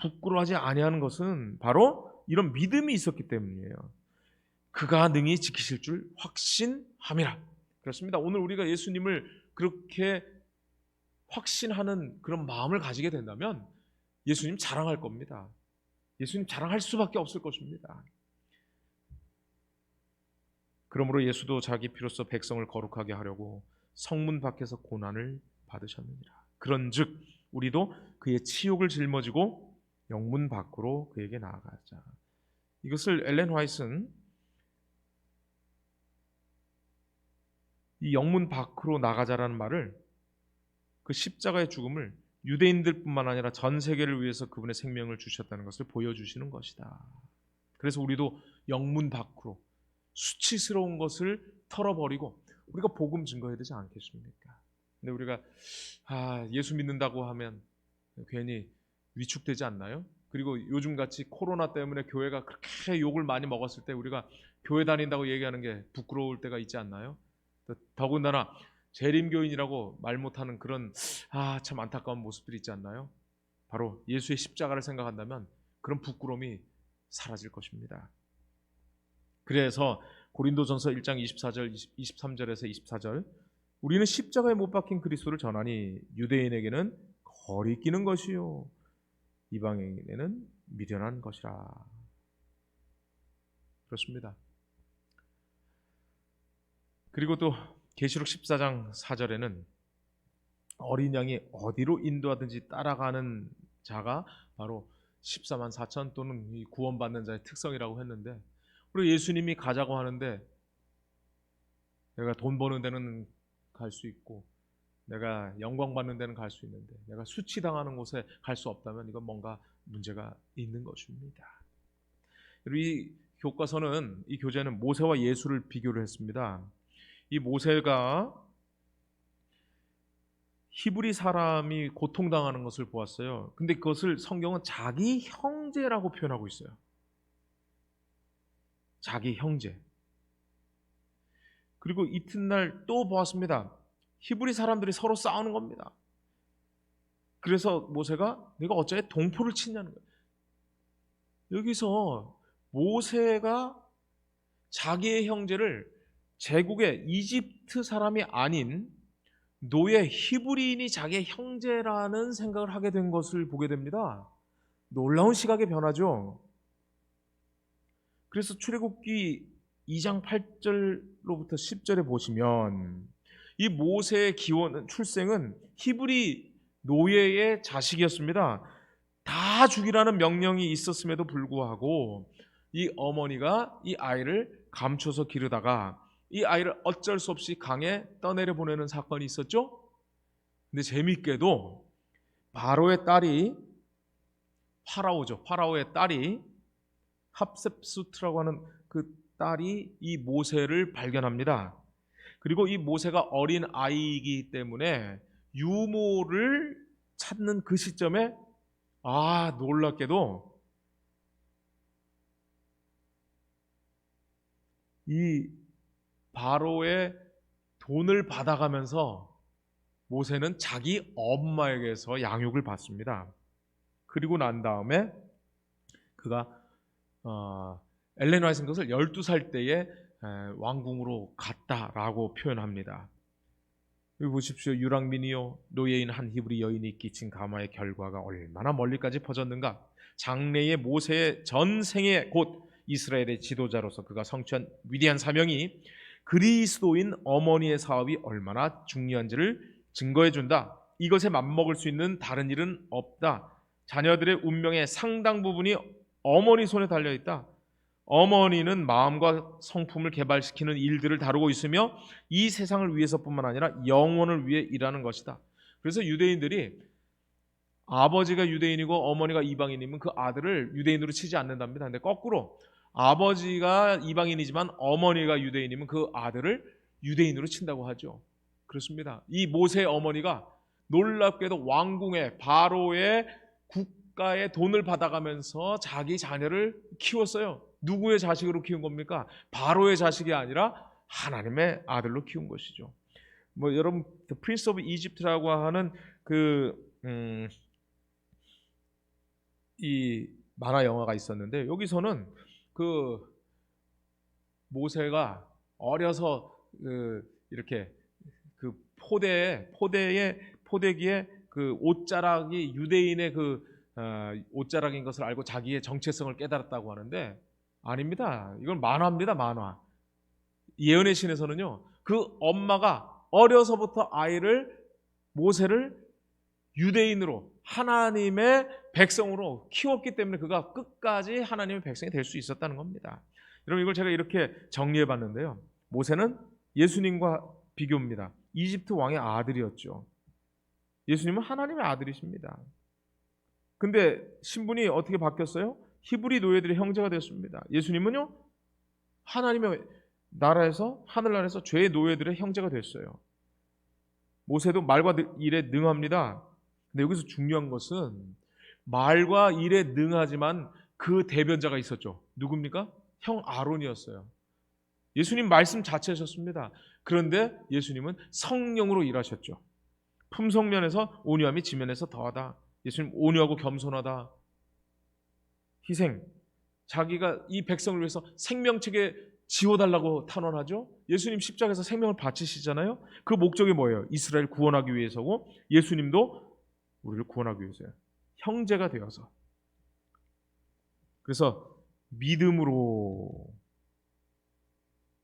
부끄러워하지 아니하는 것은 바로 이런 믿음이 있었기 때문이에요. 그가 능히 지키실 줄 확신함이라. 그렇습니다. 오늘 우리가 예수님을 그렇게 확신하는 그런 마음을 가지게 된다면 예수님 자랑할 겁니다. 예수님 자랑할 수밖에 없을 것입니다. 그러므로 예수도 자기 피로써 백성을 거룩하게 하려고 성문 밖에서 고난을 받으셨느니라. 그런즉 우리도 그의 치욕을 짊어지고 영문 밖으로 그에게 나아가자. 이것을 엘렌 화이트는 이 영문 밖으로 나가자라는 말을, 그 십자가의 죽음을 유대인들뿐만 아니라 전 세계를 위해서 그분의 생명을 주셨다는 것을 보여주시는 것이다. 그래서 우리도 영문 밖으로 수치스러운 것을 털어버리고 우리가 복음 증거해야 되지 않겠습니까? 근데 우리가 예수 믿는다고 하면 괜히 위축되지 않나요? 그리고 요즘같이 코로나 때문에 교회가 그렇게 욕을 많이 먹었을 때 우리가 교회 다닌다고 얘기하는 게 부끄러울 때가 있지 않나요? 더군다나 재림교인이라고 말 못하는 그런 참 안타까운 모습들이 있지 않나요? 바로 예수의 십자가를 생각한다면 그런 부끄러움이 사라질 것입니다. 그래서 고린도전서 1장 24절 23절에서 24절, 우리는 십자가에 못 박힌 그리스도를 전하니 유대인에게는 거리끼는 것이요 이방인에게는 미련한 것이라. 그렇습니다. 그리고 또 계시록 14장 4절에는 어린 양이 어디로 인도하든지 따라가는 자가 바로 14만 4천 또는 이 구원받는 자의 특성이라고 했는데, 그리고 예수님이 가자고 하는데 내가 돈 버는 데는 갈 수 있고 내가 영광 받는 데는 갈 수 있는데 내가 수치당하는 곳에 갈 수 없다면 이건 뭔가 문제가 있는 것입니다. 그리고 이 교과서는, 이 교재는 모세와 예수를 비교를 했습니다. 이 모세가 히브리 사람이 고통당하는 것을 보았어요. 근데 그것을 성경은 자기 형제라고 표현하고 있어요. 자기 형제. 그리고 이튿날 또 보았습니다. 히브리 사람들이 서로 싸우는 겁니다. 그래서 모세가 내가 어째 동포를 치냐는 거예요. 여기서 모세가 자기의 형제를 제국의 이집트 사람이 아닌 노예 히브리인이 자기의 형제라는 생각을 하게 된 것을 보게 됩니다. 놀라운 시각의 변화죠. 그래서 출애굽기 2장 8절로부터 10절에 보시면 이 모세의 출생은 히브리 노예의 자식이었습니다. 다 죽이라는 명령이 있었음에도 불구하고 이 어머니가 이 아이를 감춰서 기르다가 이 아이를 어쩔 수 없이 강에 떠내려 보내는 사건이 있었죠. 근데 재미있게도 바로의 딸이, 파라오죠. 파라오의 딸이 합셉수트라고 하는 그 딸이 이 모세를 발견합니다. 그리고 이 모세가 어린 아이이기 때문에 유모를 찾는 그 시점에 놀랍게도 이 바로의 돈을 받아가면서 모세는 자기 엄마에게서 양육을 받습니다. 그리고 난 다음에 그가 엘렌 화이트는 것을 12살 때에 왕궁으로 갔다라고 표현합니다. 여기 보십시오. 유랑민이요 노예인 한 히브리 여인이 끼친 가마의 결과가 얼마나 멀리까지 퍼졌는가. 장래의 모세의 전생에 곧 이스라엘의 지도자로서 그가 성취한 위대한 사명이 그리스도인 어머니의 사업이 얼마나 중요한지를 증거해준다. 이것에 맞먹을 수 있는 다른 일은 없다. 자녀들의 운명의 상당 부분이 어머니 손에 달려있다. 어머니는 마음과 성품을 개발시키는 일들을 다루고 있으며 이 세상을 위해서뿐만 아니라 영혼을 위해 일하는 것이다. 그래서 유대인들이 아버지가 유대인이고 어머니가 이방인이면 그 아들을 유대인으로 치지 않는답니다. 근데 거꾸로 아버지가 이방인이지만 어머니가 유대인이면 그 아들을 유대인으로 친다고 하죠. 그렇습니다. 이 모세의 어머니가 놀랍게도 왕궁의 바로의 국가의 돈을 받아가면서 자기 자녀를 키웠어요. 누구의 자식으로 키운 겁니까? 바로의 자식이 아니라 하나님의 아들로 키운 것이죠. 뭐 여러분 프린스 오브 이집트라고 하는 이 만화 영화가 있었는데 여기서는 그 모세가 어려서 이렇게 그 포대기에 그 옷자락이 유대인의 옷자락인 것을 알고 자기의 정체성을 깨달았다고 하는데 아닙니다. 이건 만화입니다. 만화. 예언의 신에서는요. 그 엄마가 어려서부터 모세를 유대인으로 하나님의 백성으로 키웠기 때문에 그가 끝까지 하나님의 백성이 될 수 있었다는 겁니다. 여러분 이걸 제가 이렇게 정리해 봤는데요. 모세는 예수님과 비교입니다. 이집트 왕의 아들이었죠. 예수님은 하나님의 아들이십니다. 근데 신분이 어떻게 바뀌었어요? 히브리 노예들의 형제가 됐습니다. 예수님은요. 하나님의 나라에서 하늘나라에서 죄의 노예들의 형제가 됐어요. 모세도 말과 일에 능합니다. 근데 여기서 중요한 것은 말과 일에 능하지만 그 대변자가 있었죠. 누굽니까? 형 아론이었어요. 예수님 말씀 자체셨습니다. 그런데 예수님은 성령으로 일하셨죠. 품성면에서 온유함이 지면에서 더하다. 예수님 온유하고 겸손하다. 희생. 자기가 이 백성을 위해서 생명책에 지워달라고 탄원하죠. 예수님 십자가에서 생명을 바치시잖아요. 그 목적이 뭐예요? 이스라엘 구원하기 위해서고 예수님도 우리를 구원하기 위해서요. 형제가 되어서. 그래서 믿음으로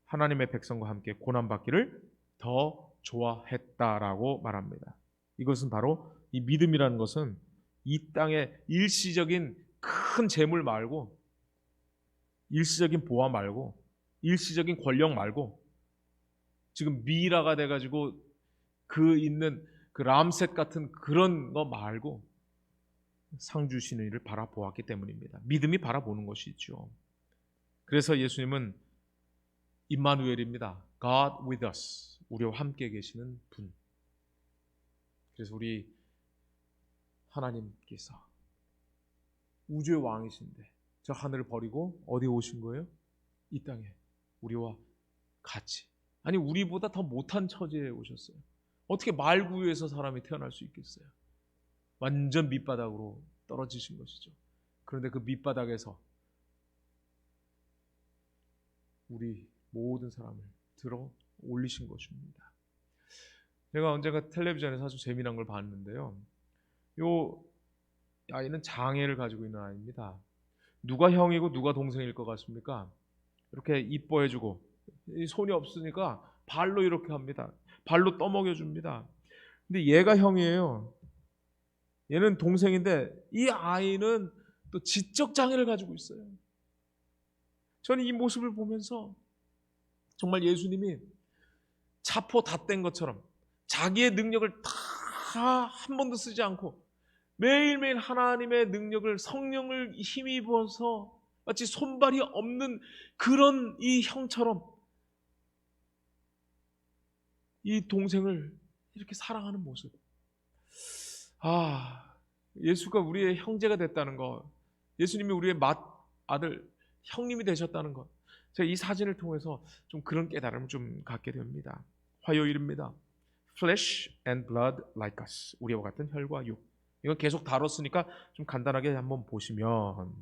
하나님의 백성과 함께 고난받기를 더 좋아했다라고 말합니다. 이것은 바로 이 믿음이라는 것은 이 땅의 일시적인 큰 재물 말고 일시적인 보화 말고 일시적인 권력 말고 지금 미라가 돼가지고 그 있는 그 람셋 같은 그런 거 말고 상 주시는 이를 바라보았기 때문입니다. 믿음이 바라보는 것이죠. 그래서 예수님은 임마누엘입니다. God with us. 우리와 함께 계시는 분. 그래서 우리 하나님께서 우주의 왕이신데 저 하늘을 버리고 어디에 오신 거예요? 이 땅에 우리와 같이. 아니 우리보다 더 못한 처지에 오셨어요. 어떻게 말구유에서 사람이 태어날 수 있겠어요? 완전 밑바닥으로 떨어지신 것이죠. 그런데 그 밑바닥에서 우리 모든 사람을 들어 올리신 것입니다. 제가 언젠가 텔레비전에서 아주 재미난 걸 봤는데요. 요 아이는 장애를 가지고 있는 아이입니다. 누가 형이고 누가 동생일 것 같습니까? 이렇게 이뻐해주고 손이 없으니까 발로 이렇게 합니다. 발로 떠먹여줍니다. 근데 얘가 형이에요. 얘는 동생인데 이 아이는 또 지적 장애를 가지고 있어요. 저는 이 모습을 보면서 정말 예수님이 차포 다 뗀 것처럼 자기의 능력을 다 한 번도 쓰지 않고 매일매일 하나님의 능력을 성령을 힘입어서 마치 손발이 없는 그런 이 형처럼 이 동생을 이렇게 사랑하는 모습. 예수가 우리의 형제가 됐다는 것, 예수님이 우리의 아들, 형님이 되셨다는 것, 제가 이 사진을 통해서 좀 그런 깨달음을 좀 갖게 됩니다. 화요일입니다. Flesh and blood like us. 우리와 같은 혈과 육. 이거 계속 다뤘으니까 좀 간단하게 한번 보시면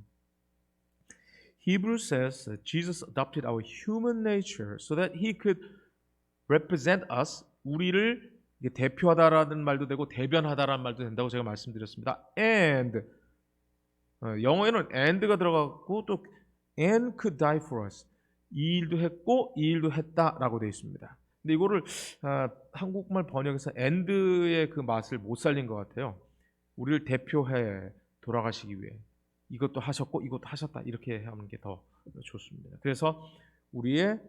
Hebrews says that Jesus adopted our human nature so that he could represent us. 우리를 대표하다라는 말도 되고 대변하다라는 말도 된다고 제가 말씀드렸습니다. And 영어에는 and가 들어가고 또 and could die for us. 이 일도 했고 이 일도 했다라고 되어 있습니다. 근데 이거를 한국말 번역에서 and의 그 맛을 못 살린 것 같아요. 우리를 대표해 돌아가시기 위해 이것도 하셨고 이것도 하셨다 이렇게 하는 게 더 좋습니다. 그래서 우리의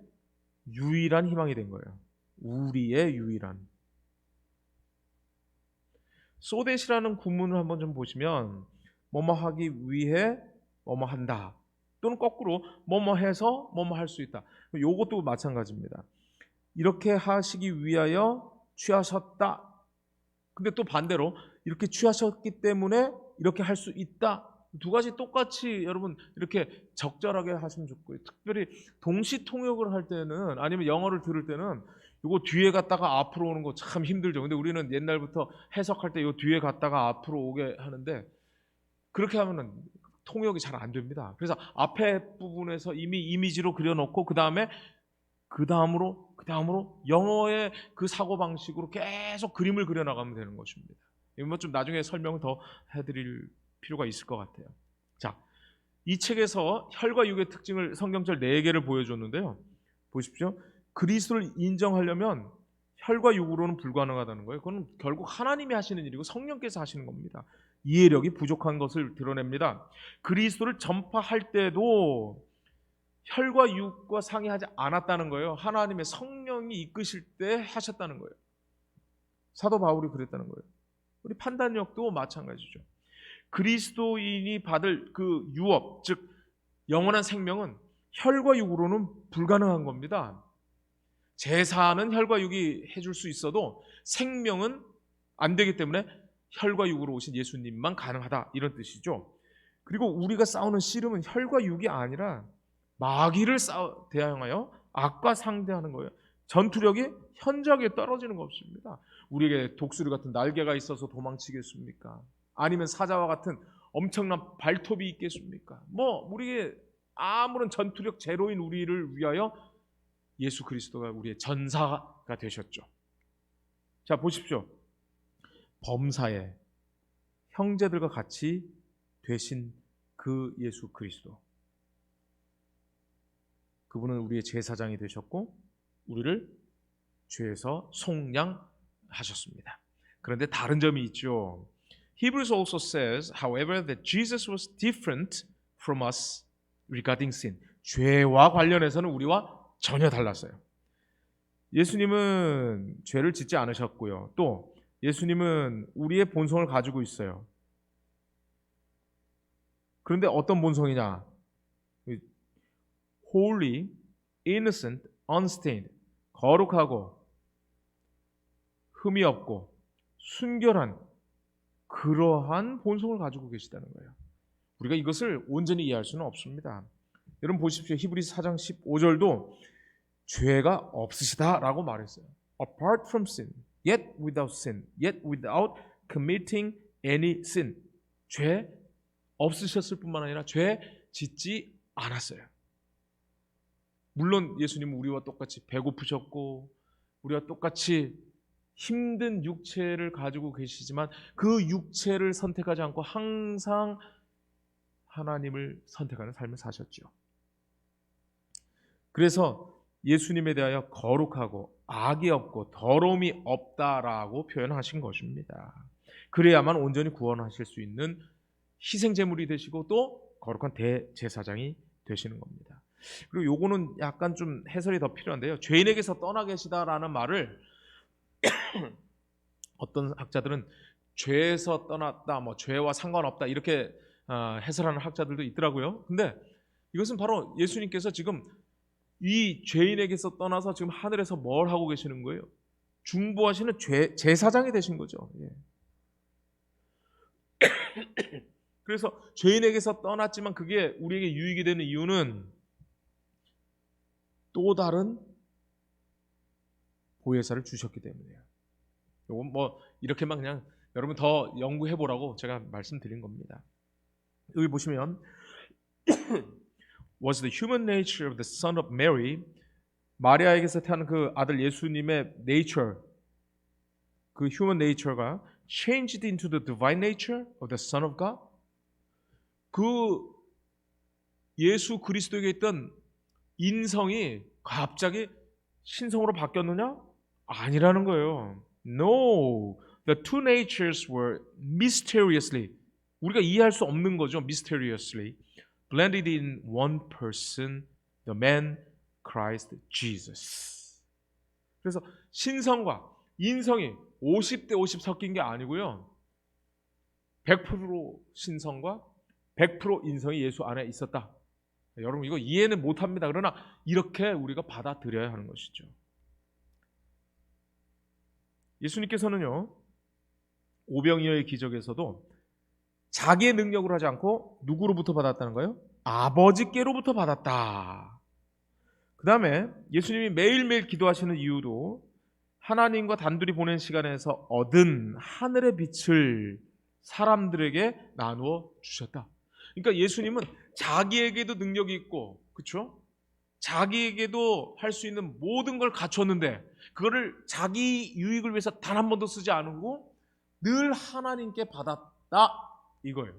유일한 희망이 된 거예요. 우리의 유일한. 소댓이라는 구문을 한번 좀 보시면 뭐뭐 하기 위해 뭐뭐 한다 또는 거꾸로 뭐뭐 해서 뭐뭐 할 수 있다. 요것도 마찬가지입니다. 이렇게 하시기 위하여 취하셨다. 근데 또 반대로 이렇게 취하셨기 때문에 이렇게 할 수 있다. 두 가지 똑같이 여러분 이렇게 적절하게 하시면 좋고요. 특별히 동시 통역을 할 때는 아니면 영어를 들을 때는 이거 뒤에 갔다가 앞으로 오는 거 참 힘들죠. 근데 우리는 옛날부터 해석할 때 이 뒤에 갔다가 앞으로 오게 하는데 그렇게 하면은 통역이 잘 안 됩니다. 그래서 앞에 부분에서 이미 이미지로 그려놓고 그 다음으로 영어의 그 사고 방식으로 계속 그림을 그려나가면 되는 것입니다. 이건 좀 나중에 설명을 더 해드릴 필요가 있을 것 같아요. 자, 이 책에서 혈과 육의 특징을 성경절 4개를 보여줬는데요. 보십시오. 그리스도를 인정하려면 혈과 육으로는 불가능하다는 거예요. 그건 결국 하나님이 하시는 일이고 성령께서 하시는 겁니다. 이해력이 부족한 것을 드러냅니다. 그리스도를 전파할 때도 혈과 육과 상의하지 않았다는 거예요. 하나님의 성령이 이끄실 때 하셨다는 거예요. 사도 바울이 그랬다는 거예요. 우리 판단력도 마찬가지죠. 그리스도인이 받을 그 유업, 즉 영원한 생명은 혈과 육으로는 불가능한 겁니다. 제사는 혈과 육이 해줄 수 있어도 생명은 안 되기 때문에 혈과 육으로 오신 예수님만 가능하다 이런 뜻이죠. 그리고 우리가 싸우는 씨름은 혈과 육이 아니라 마귀를 대항하여 악과 상대하는 거예요. 전투력이 현저하게 떨어지는 거 없습니다. 우리에게 독수리 같은 날개가 있어서 도망치겠습니까? 아니면 사자와 같은 엄청난 발톱이 있겠습니까? 우리에게 아무런 전투력 제로인 우리를 위하여 예수 그리스도가 우리의 전사가 되셨죠. 자, 보십시오. 범사에 형제들과 같이 되신 그 예수 그리스도. 그분은 우리의 제사장이 되셨고 우리를 죄에서 속량하셨습니다. 그런데 다른 점이 있죠. Hebrews also says, however, that Jesus was different from us regarding sin. 죄와 관련해서는 우리와 전혀 달랐어요. 예수님은 죄를 짓지 않으셨고요. 또 예수님은 우리의 본성을 가지고 있어요. 그런데 어떤 본성이냐? Holy, innocent, unstained. 거룩하고 흠이 없고 순결한 그러한 본성을 가지고 계시다는 거예요. 우리가 이것을 온전히 이해할 수는 없습니다. 여러분 보십시오. 히브리서 4장 15절도 죄가 없으시다라고 말했어요. Apart from sin, yet without sin, yet without committing any sin. 죄 없으셨을 뿐만 아니라 죄 짓지 않았어요. 물론 예수님은 우리와 똑같이 배고프셨고 우리와 똑같이 힘든 육체를 가지고 계시지만 그 육체를 선택하지 않고 항상 하나님을 선택하는 삶을 사셨죠. 그래서 예수님에 대하여 거룩하고 악이 없고 더러움이 없다라고 표현하신 것입니다. 그래야만 온전히 구원하실 수 있는 희생제물이 되시고 또 거룩한 대제사장이 되시는 겁니다. 그리고 요거는 약간 좀 해설이 더 필요한데요. 죄인에게서 떠나 계시다라는 말을 어떤 학자들은 죄에서 떠났다, 죄와 상관없다 이렇게 해설하는 학자들도 있더라고요. 근데 이것은 바로 예수님께서 지금 이 죄인에게서 떠나서 지금 하늘에서 뭘 하고 계시는 거예요? 중보하시는 제사장이 되신 거죠. 예. 그래서 죄인에게서 떠났지만 그게 우리에게 유익이 되는 이유는 또 다른 보혜사를 주셨기 때문이에요. 이건 이렇게만 그냥 여러분 더 연구해 보라고 제가 말씀드린 겁니다. 여기 보시면 was the human nature of the son of Mary, 마리아에게서 태어난 그 아들 예수님의 nature, 그 human nature가 changed into the divine nature of the son of God. 그 예수 그리스도에게 있던 인성이 갑자기 신성으로 바뀌었느냐? 아니라는 거예요. No, the two natures were mysteriously, 우리가 이해할 수 없는 거죠. mysteriously blended in one person, the man Christ Jesus. 그래서 신성과 인성이 50대 50 섞인 게 아니고요. 100% 신성과 100% 인성이 예수 안에 있었다. 여러분 이거 이해는 못합니다. 그러나 이렇게 우리가 받아들여야 하는 것이죠. 예수님께서는요. 오병이어의 기적에서도 자기의 능력으로 하지 않고 누구로부터 받았다는 거예요? 아버지께로부터 받았다. 그 다음에 예수님이 매일매일 기도하시는 이유도 하나님과 단둘이 보낸 시간에서 얻은 하늘의 빛을 사람들에게 나누어 주셨다. 그러니까 예수님은 자기에게도 능력이 있고, 그렇죠? 자기에게도 할 수 있는 모든 걸 갖췄는데 그거를 자기 유익을 위해서 단 한 번도 쓰지 않고 늘 하나님께 받았다 이거예요.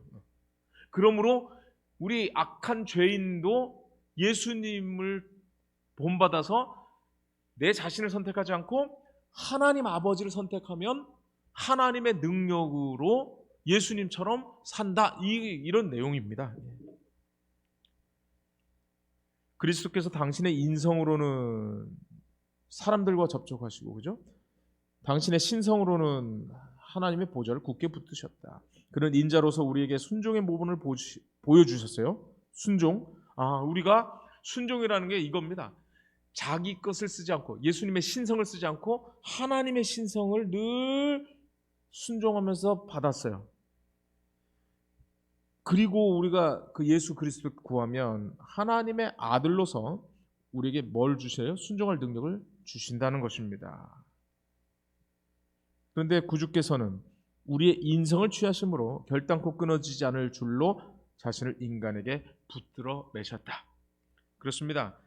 그러므로 우리 악한 죄인도 예수님을 본받아서 내 자신을 선택하지 않고 하나님 아버지를 선택하면 하나님의 능력으로 예수님처럼 산다. 이런 내용입니다. 그리스도께서 당신의 인성으로는 사람들과 접촉하시고, 그죠? 당신의 신성으로는 하나님의 보좌를 굳게 붙드셨다. 그런 인자로서 우리에게 순종의 모범을 보여주셨어요. 순종. 우리가 순종이라는 게 이겁니다. 자기 것을 쓰지 않고 예수님의 신성을 쓰지 않고 하나님의 신성을 늘 순종하면서 받았어요. 그리고 우리가 그 예수 그리스도를 구하면 하나님의 아들로서 우리에게 뭘 주셔요? 순종할 능력을 주신다는 것입니다. 그런데 구주께서는 우리의 인성을 취하심으로 결단코 끊어지지 않을 줄로 자신을 인간에게 붙들어 매셨다. 그렇습니다.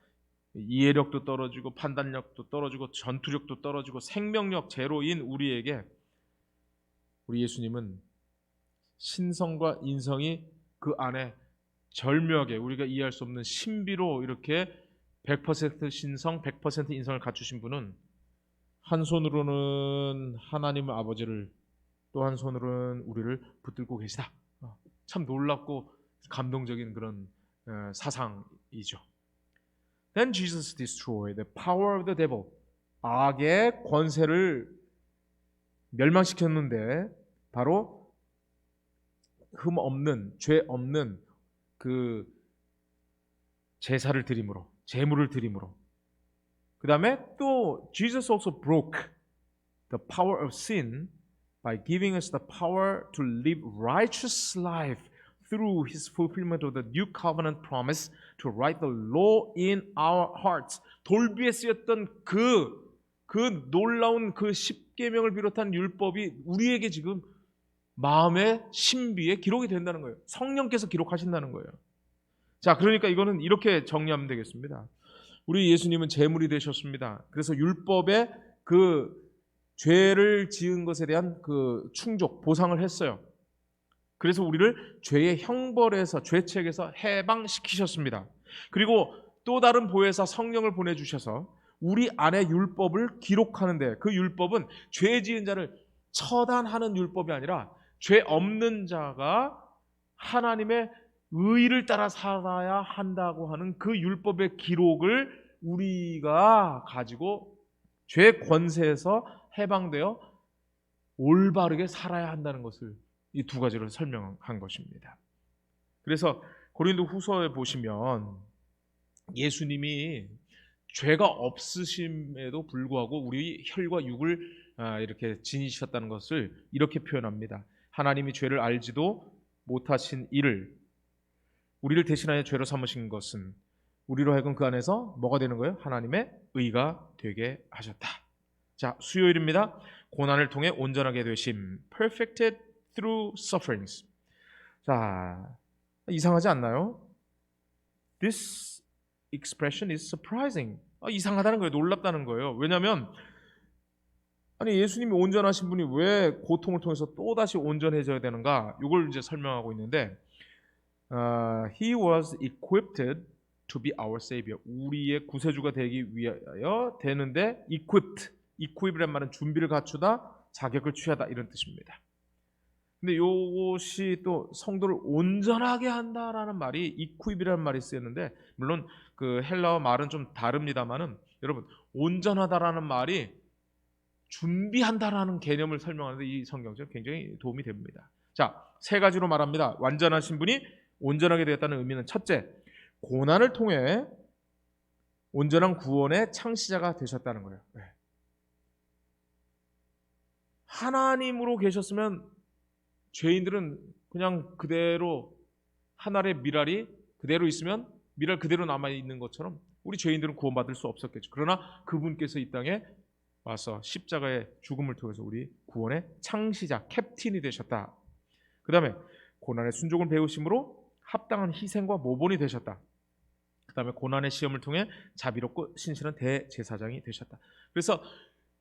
이해력도 떨어지고 판단력도 떨어지고 전투력도 떨어지고 생명력 제로인 우리에게 우리 예수님은 신성과 인성이 그 안에 절묘하게 우리가 이해할 수 없는 신비로 이렇게 100% 신성, 100% 인성을 갖추신 분은 한 손으로는 하나님 아버지를 또 한 손으로는 우리를 붙들고 계시다. 참 놀랍고 감동적인 그런 사상이죠. Then Jesus destroyed the power of the devil. 악의 권세를 멸망시켰는데 바로 흠 없는, 죄 없는 그 제사를 드림으로, 제물을 드림으로. 그 다음에 또 Jesus also broke the power of sin by giving us the power to live righteous life through His fulfillment of the new covenant promise to write the law in our hearts. 돌비에 쓰였던 그 놀라운 그 십계명을 비롯한 율법이 우리에게 지금 마음의 신비에 기록이 된다는 거예요. 성령께서 기록하신다는 거예요. 자, 그러니까 이거는 이렇게 정리하면 되겠습니다. 우리 예수님은 제물이 되셨습니다. 그래서 율법의 그 죄를 지은 것에 대한 그 충족, 보상을 했어요. 그래서 우리를 죄의 형벌에서, 죄책에서 해방시키셨습니다. 그리고 또 다른 보혜사 성령을 보내주셔서 우리 안에 율법을 기록하는데, 그 율법은 죄 지은 자를 처단하는 율법이 아니라 죄 없는 자가 하나님의 의를 따라 살아야 한다고 하는 그 율법의 기록을 우리가 가지고 죄 권세에서 해방되어 올바르게 살아야 한다는 것을 이 두 가지로 설명한 것입니다. 그래서 고린도 후서에 보시면 예수님이 죄가 없으심에도 불구하고 우리 혈과 육을 이렇게 지니셨다는 것을 이렇게 표현합니다. 하나님이 죄를 알지도 못하신 이를 우리를 대신하여 죄로 삼으신 것은 우리로 하여금 그 안에서 뭐가 되는 거예요? 하나님의 의가 되게 하셨다. 자, 수요일입니다. 고난을 통해 온전하게 되심, perfected through sufferings. 자, 이상하지 않나요? This expression is surprising. 이상하다는 거예요. 놀랍다는 거예요. 왜냐하면 예수님이 온전하신 분이 왜 고통을 통해서 또다시 온전해져야 되는가? 이걸 이제 설명하고 있는데 He was equipped to be our savior. 우리의 구세주가 되기 위하여 되는데 equipped란 말은 준비를 갖추다, 자격을 취하다 이런 뜻입니다. 근데 이것이 또 성도를 온전하게 한다라는 말이 이쿠입이라는 말이 쓰였는데, 물론 그 헬라어 말은 좀 다릅니다만은, 여러분, 온전하다라는 말이 준비한다라는 개념을 설명하는데 이 성경책 굉장히 도움이 됩니다. 자, 세 가지로 말합니다. 완전하신 분이 온전하게 되었다는 의미는, 첫째, 고난을 통해 온전한 구원의 창시자가 되셨다는 거예요. 네. 하나님으로 계셨으면 죄인들은 그냥 그대로 하늘의 미랄이 그대로 있으면 미랄 그대로 남아있는 것처럼 우리 죄인들은 구원받을 수 없었겠죠. 그러나 그분께서 이 땅에 와서 십자가의 죽음을 통해서 우리 구원의 창시자, 캡틴이 되셨다. 그 다음에 고난의 순종을 배우심으로 합당한 희생과 모본이 되셨다. 그 다음에 고난의 시험을 통해 자비롭고 신실한 대제사장이 되셨다. 그래서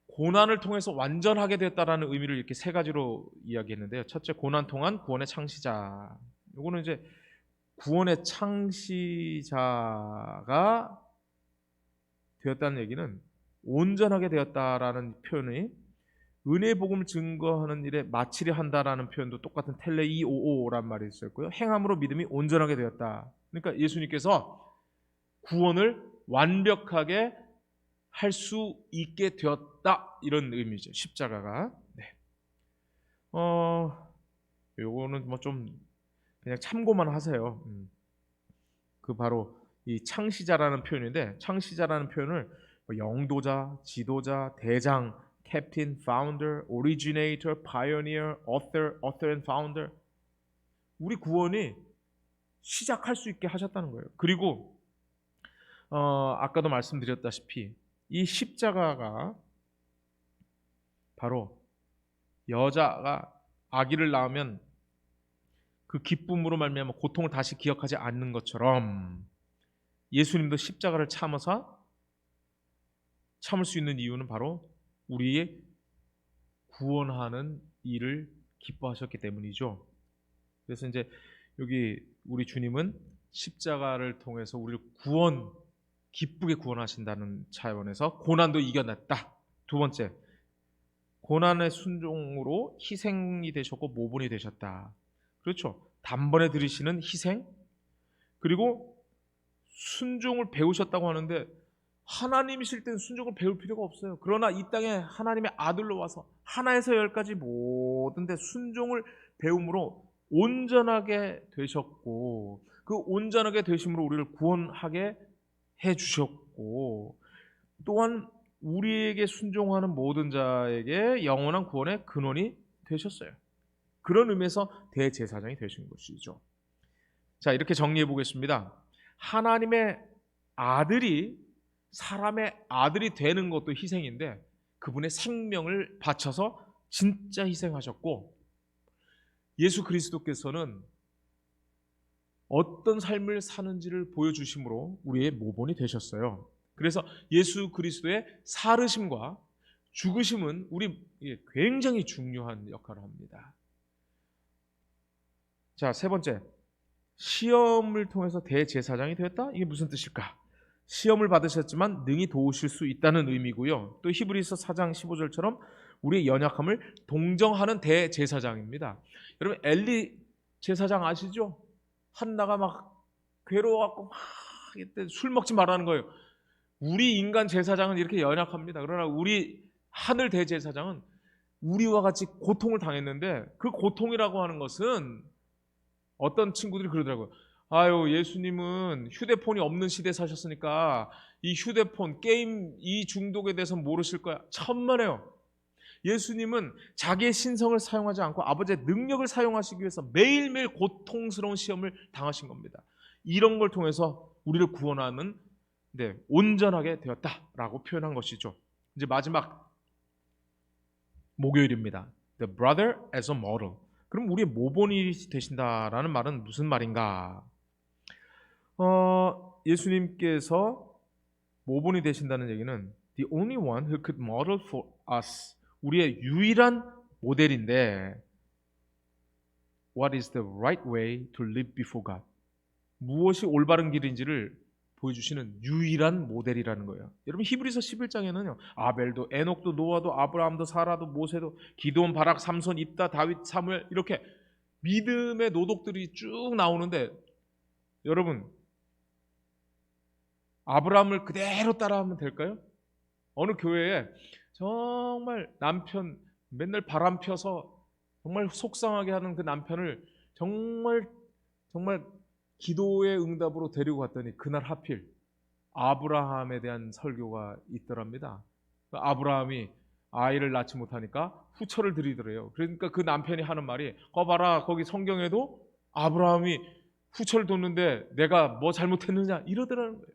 고난을 통해서 완전하게 됐다라는 의미를 이렇게 세 가지로 이야기했는데요. 첫째, 고난 통한 구원의 창시자. 이거는 이제 구원의 창시자가 되었다는 얘기는 온전하게 되었다라는 표현이 은혜의 복음을 증거하는 일에 마치려 한다라는 표현도 똑같은 텔레이오오란 말이 있었고요. 행함으로 믿음이 온전하게 되었다. 그러니까 예수님께서 구원을 완벽하게 할 수 있게 되었다, 이런 의미죠. 십자가가. 네. 요거는 뭐 좀 그냥 참고만 하세요. 그 바로 이 창시자라는 표현인데, 창시자라는 표현을 영도자, 지도자, 대장, 캡틴, 파운더, 오리지네이터, 파이오니어, author and founder, 우리 구원이 시작할 수 있게 하셨다는 거예요. 그리고 아까도 말씀드렸다시피 이 십자가가 바로 여자가 아기를 낳으면 그 기쁨으로 말미암아 고통을 다시 기억하지 않는 것처럼 예수님도 십자가를 참을 수 있는 이유는 바로 우리의 구원하는 일을 기뻐하셨기 때문이죠. 그래서 이제 여기 우리 주님은 십자가를 통해서 우리를 기쁘게 구원하신다는 차원에서 고난도 이겨냈다. 두 번째, 고난의 순종으로 희생이 되셨고 모본이 되셨다. 그렇죠. 단번에 들이시는 희생, 그리고 순종을 배우셨다고 하는데 하나님이실 때는 순종을 배울 필요가 없어요. 그러나 이 땅에 하나님의 아들로 와서 하나에서 열까지 모든 데 순종을 배움으로 온전하게 되셨고, 그 온전하게 되심으로 우리를 구원하게 해주셨고, 또한 우리에게 순종하는 모든 자에게 영원한 구원의 근원이 되셨어요. 그런 의미에서 대제사장이 되신 것이죠. 자, 이렇게 정리해 보겠습니다. 하나님의 아들이 사람의 아들이 되는 것도 희생인데, 그분의 생명을 바쳐서 진짜 희생하셨고, 예수 그리스도께서는 어떤 삶을 사는지를 보여주심으로 우리의 모본이 되셨어요. 그래서 예수 그리스도의 살으심과 죽으심은 우리에게 굉장히 중요한 역할을 합니다. 자, 세 번째, 시험을 통해서 대제사장이 되었다? 이게 무슨 뜻일까? 시험을 받으셨지만 능히 도우실 수 있다는 의미고요. 또 히브리서 4장 15절처럼 우리의 연약함을 동정하는 대제사장입니다. 여러분, 엘리 제사장 아시죠? 한나가 막 괴로워갖고 막 술 먹지 말라는 거예요. 우리 인간 제사장은 이렇게 연약합니다. 그러나 우리 하늘 대제사장은 우리와 같이 고통을 당했는데, 그 고통이라고 하는 것은 어떤 친구들이 그러더라고요. 아유, 예수님은 휴대폰이 없는 시대에 사셨으니까 이 휴대폰, 게임 이 중독에 대해서 모르실 거야. 천만에요. 예수님은 자기의 신성을 사용하지 않고 아버지의 능력을 사용하시기 위해서 매일매일 고통스러운 시험을 당하신 겁니다. 이런 걸 통해서 우리를 구원하는 온전하게 되었다라고 표현한 것이죠. 이제 마지막 목요일입니다. The brother as a model. 그럼 우리의 모본이 되신다라는 말은 무슨 말인가? 예수님께서 모본이 되신다는 얘기는 the only one who could model for us, 우리의 유일한 모델인데, what is the right way to live before God, 무엇이 올바른 길인지를 보여주시는 유일한 모델이라는 거예요. 여러분 히브리서 11장에는요. 아벨도 에녹도 노아도 아브라함도 사라도 모세도 기드온 바락 삼손 입다 다윗 사무엘 이렇게 믿음의 노독들이 쭉 나오는데 여러분 아브라함을 그대로 따라하면 될까요? 어느 교회에 정말 남편 맨날 바람 펴서 정말 속상하게 하는 그 남편을 정말 기도의 응답으로 데리고 갔더니 그날 하필 아브라함에 대한 설교가 있더랍니다. 아브라함이 아이를 낳지 못하니까 후처를 드리더래요. 그러니까 그 남편이 하는 말이 봐라 거기 성경에도 아브라함이 후처를 뒀는데 내가 뭐 잘못했느냐 이러더라는 거예요.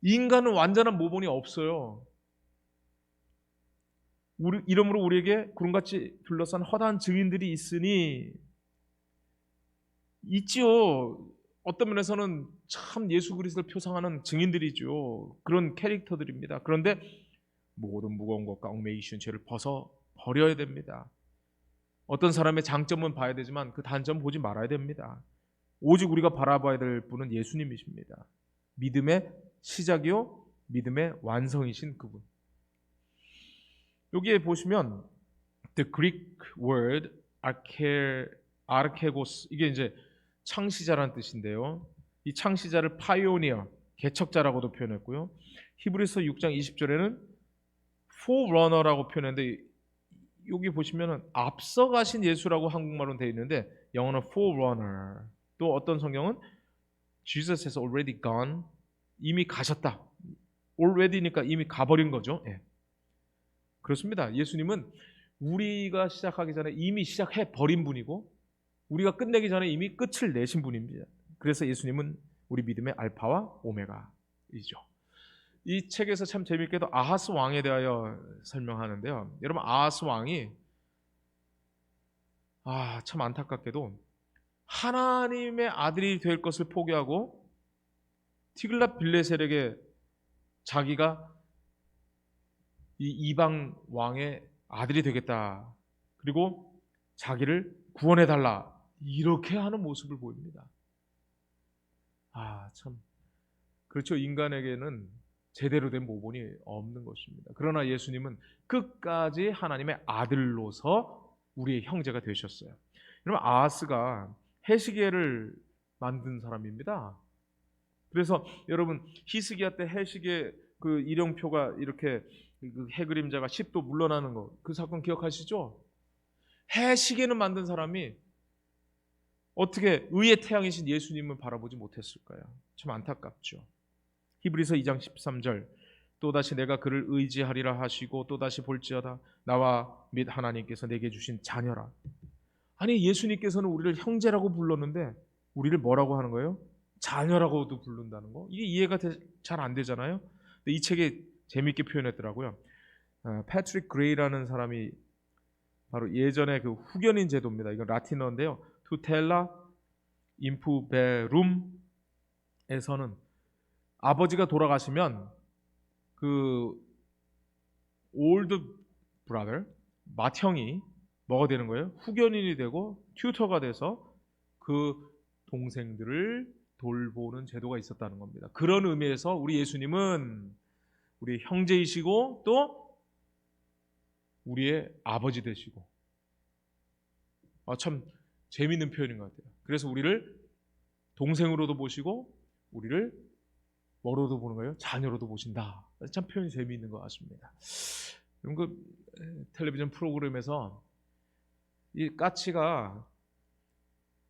인간은 완전한 모본이 없어요. 이러므로 우리에게 구름같이 둘러싼 허다한 증인들이 있으니 있지요. 어떤 면에서는 참 예수 그리스도를 표상하는 증인들이죠. 그런 캐릭터들입니다. 그런데 모든 무거운 것과 얽매이신 죄를 벗어 버려야 됩니다. 어떤 사람의 장점은 봐야 되지만 그 단점 보지 말아야 됩니다. 오직 우리가 바라봐야 될 분은 예수님이십니다. 믿음의 시작이요 믿음의 완성이신 그분. 여기에 보시면 the Greek word archegos 이게 이제 창시자라는 뜻인데요. 이 창시자를 pioneer 개척자라고도 표현했고요. 히브리서 6장 20절에는 forerunner라고 표현했는데 여기 보시면은 앞서가신 예수라고 한국말로 되어 있는데 영어는 forerunner. 또 어떤 성경은 Jesus has already gone 이미 가셨다. already니까 이미 가버린 거죠. 예. 그렇습니다. 예수님은 우리가 시작하기 전에 이미 시작해 버린 분이고 우리가 끝내기 전에 이미 끝을 내신 분입니다. 그래서 예수님은 우리 믿음의 알파와 오메가이죠. 이 책에서 참 재미있게도 아하스 왕에 대하여 설명하는데요. 여러분 아하스 왕이 참 안타깝게도 하나님의 아들이 될 것을 포기하고 티글랏 빌레셀에게 자기가 이 이방 왕의 아들이 되겠다. 그리고 자기를 구원해달라. 이렇게 하는 모습을 보입니다. 참. 그렇죠. 인간에게는 제대로 된 모본이 없는 것입니다. 그러나 예수님은 끝까지 하나님의 아들로서 우리의 형제가 되셨어요. 여러분 아하스가 해시계를 만든 사람입니다. 그래서 여러분 히스기야 때 해시계 그 일용표가 이렇게 그 해그림자가 10도 물러나는 거 그 사건 기억하시죠? 해시계는 만든 사람이 어떻게 의의 태양이신 예수님을 바라보지 못했을까요? 참 안타깝죠. 히브리서 2장 13절 또다시 내가 그를 의지하리라 하시고 또다시 볼지어다 나와 및 하나님께서 내게 주신 자녀라. 아니 예수님께서는 우리를 형제라고 불렀는데 우리를 뭐라고 하는 거예요? 자녀라고도 부른다는 거. 이게 이해가 잘 안 되잖아요. 근데 이 책에 재미있게 표현했더라고요. 패트릭 그레이라는 사람이 바로 예전에 그 후견인 제도입니다. 이건 라틴어인데요. 투텔라 임푸베룸에서는 아버지가 돌아가시면 그 올드 브라더 맏형이 뭐가 되는 거예요? 후견인이 되고 튜터가 돼서 그 동생들을 돌보는 제도가 있었다는 겁니다. 그런 의미에서 우리 예수님은 우리 형제이시고 또 우리의 아버지 되시고 참 재미있는 표현인 것 같아요. 그래서 우리를 동생으로도 보시고 우리를 뭐로도 보는 거예요? 자녀로도 보신다. 참 표현이 재미있는 것 같습니다. 그럼 그 텔레비전 프로그램에서 이 까치가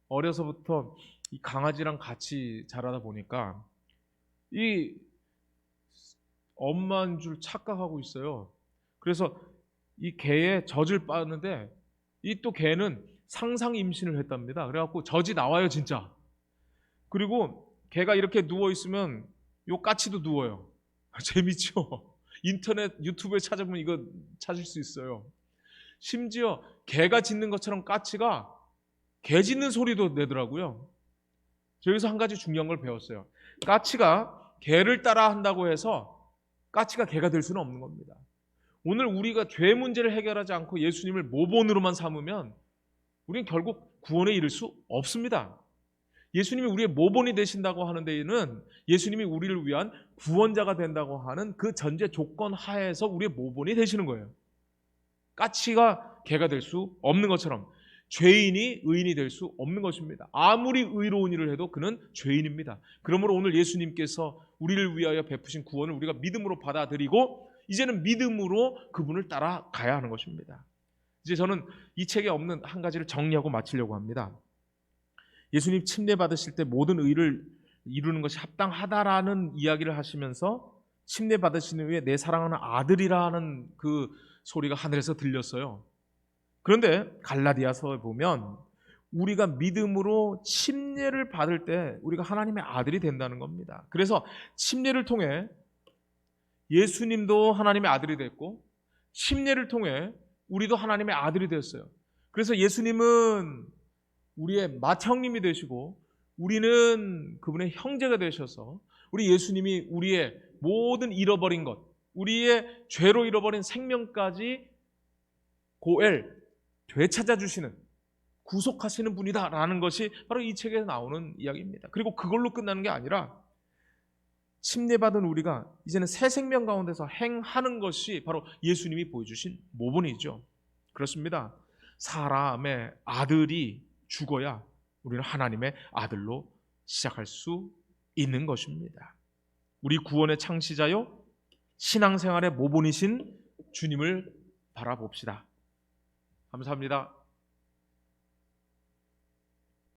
어려서부터 이 강아지랑 같이 자라다 보니까 이 엄마인 줄 착각하고 있어요. 그래서 이 개의 젖을 빠는데 이 또 개는 상상 임신을 했답니다. 그래갖고 젖이 나와요 진짜. 그리고 개가 이렇게 누워 있으면 요 까치도 누워요. 재밌죠? 인터넷 유튜브에 찾아보면 이거 찾을 수 있어요. 심지어 개가 짖는 것처럼 까치가 개 짖는 소리도 내더라고요. 여기서 한 가지 중요한 걸 배웠어요. 까치가 개를 따라 한다고 해서 까치가 개가 될 수는 없는 겁니다. 오늘 우리가 죄 문제를 해결하지 않고 예수님을 모본으로만 삼으면 우리는 결국 구원에 이를 수 없습니다. 예수님이 우리의 모본이 되신다고 하는 데에는 예수님이 우리를 위한 구원자가 된다고 하는 그 전제 조건 하에서 우리의 모본이 되시는 거예요. 까치가 개가 될 수 없는 것처럼 죄인이 의인이 될 수 없는 것입니다. 아무리 의로운 일을 해도 그는 죄인입니다. 그러므로 오늘 예수님께서 우리를 위하여 베푸신 구원을 우리가 믿음으로 받아들이고 이제는 믿음으로 그분을 따라가야 하는 것입니다. 이제 저는 이 책에 없는 한 가지를 정리하고 마치려고 합니다. 예수님 침례 받으실 때 모든 의를 이루는 것이 합당하다라는 이야기를 하시면서 침례 받으신 후에 내 사랑하는 아들이라는 그 소리가 하늘에서 들렸어요. 그런데 갈라디아서에 보면 우리가 믿음으로 침례를 받을 때 우리가 하나님의 아들이 된다는 겁니다. 그래서 침례를 통해 예수님도 하나님의 아들이 됐고 침례를 통해 우리도 하나님의 아들이 되었어요. 그래서 예수님은 우리의 맏형님이 되시고 우리는 그분의 형제가 되셔서 우리 예수님이 우리의 모든 잃어버린 것, 우리의 죄로 잃어버린 생명까지 고엘, 되찾아주시는, 구속하시는 분이다라는 것이 바로 이 책에 나오는 이야기입니다. 그리고 그걸로 끝나는 게 아니라 침례받은 우리가 이제는 새 생명 가운데서 행하는 것이 바로 예수님이 보여주신 모본이죠. 그렇습니다. 사람의 아들이 죽어야 우리는 하나님의 아들로 시작할 수 있는 것입니다. 우리 구원의 창시자요 신앙생활의 모본이신 주님을 바라봅시다. 감사합니다.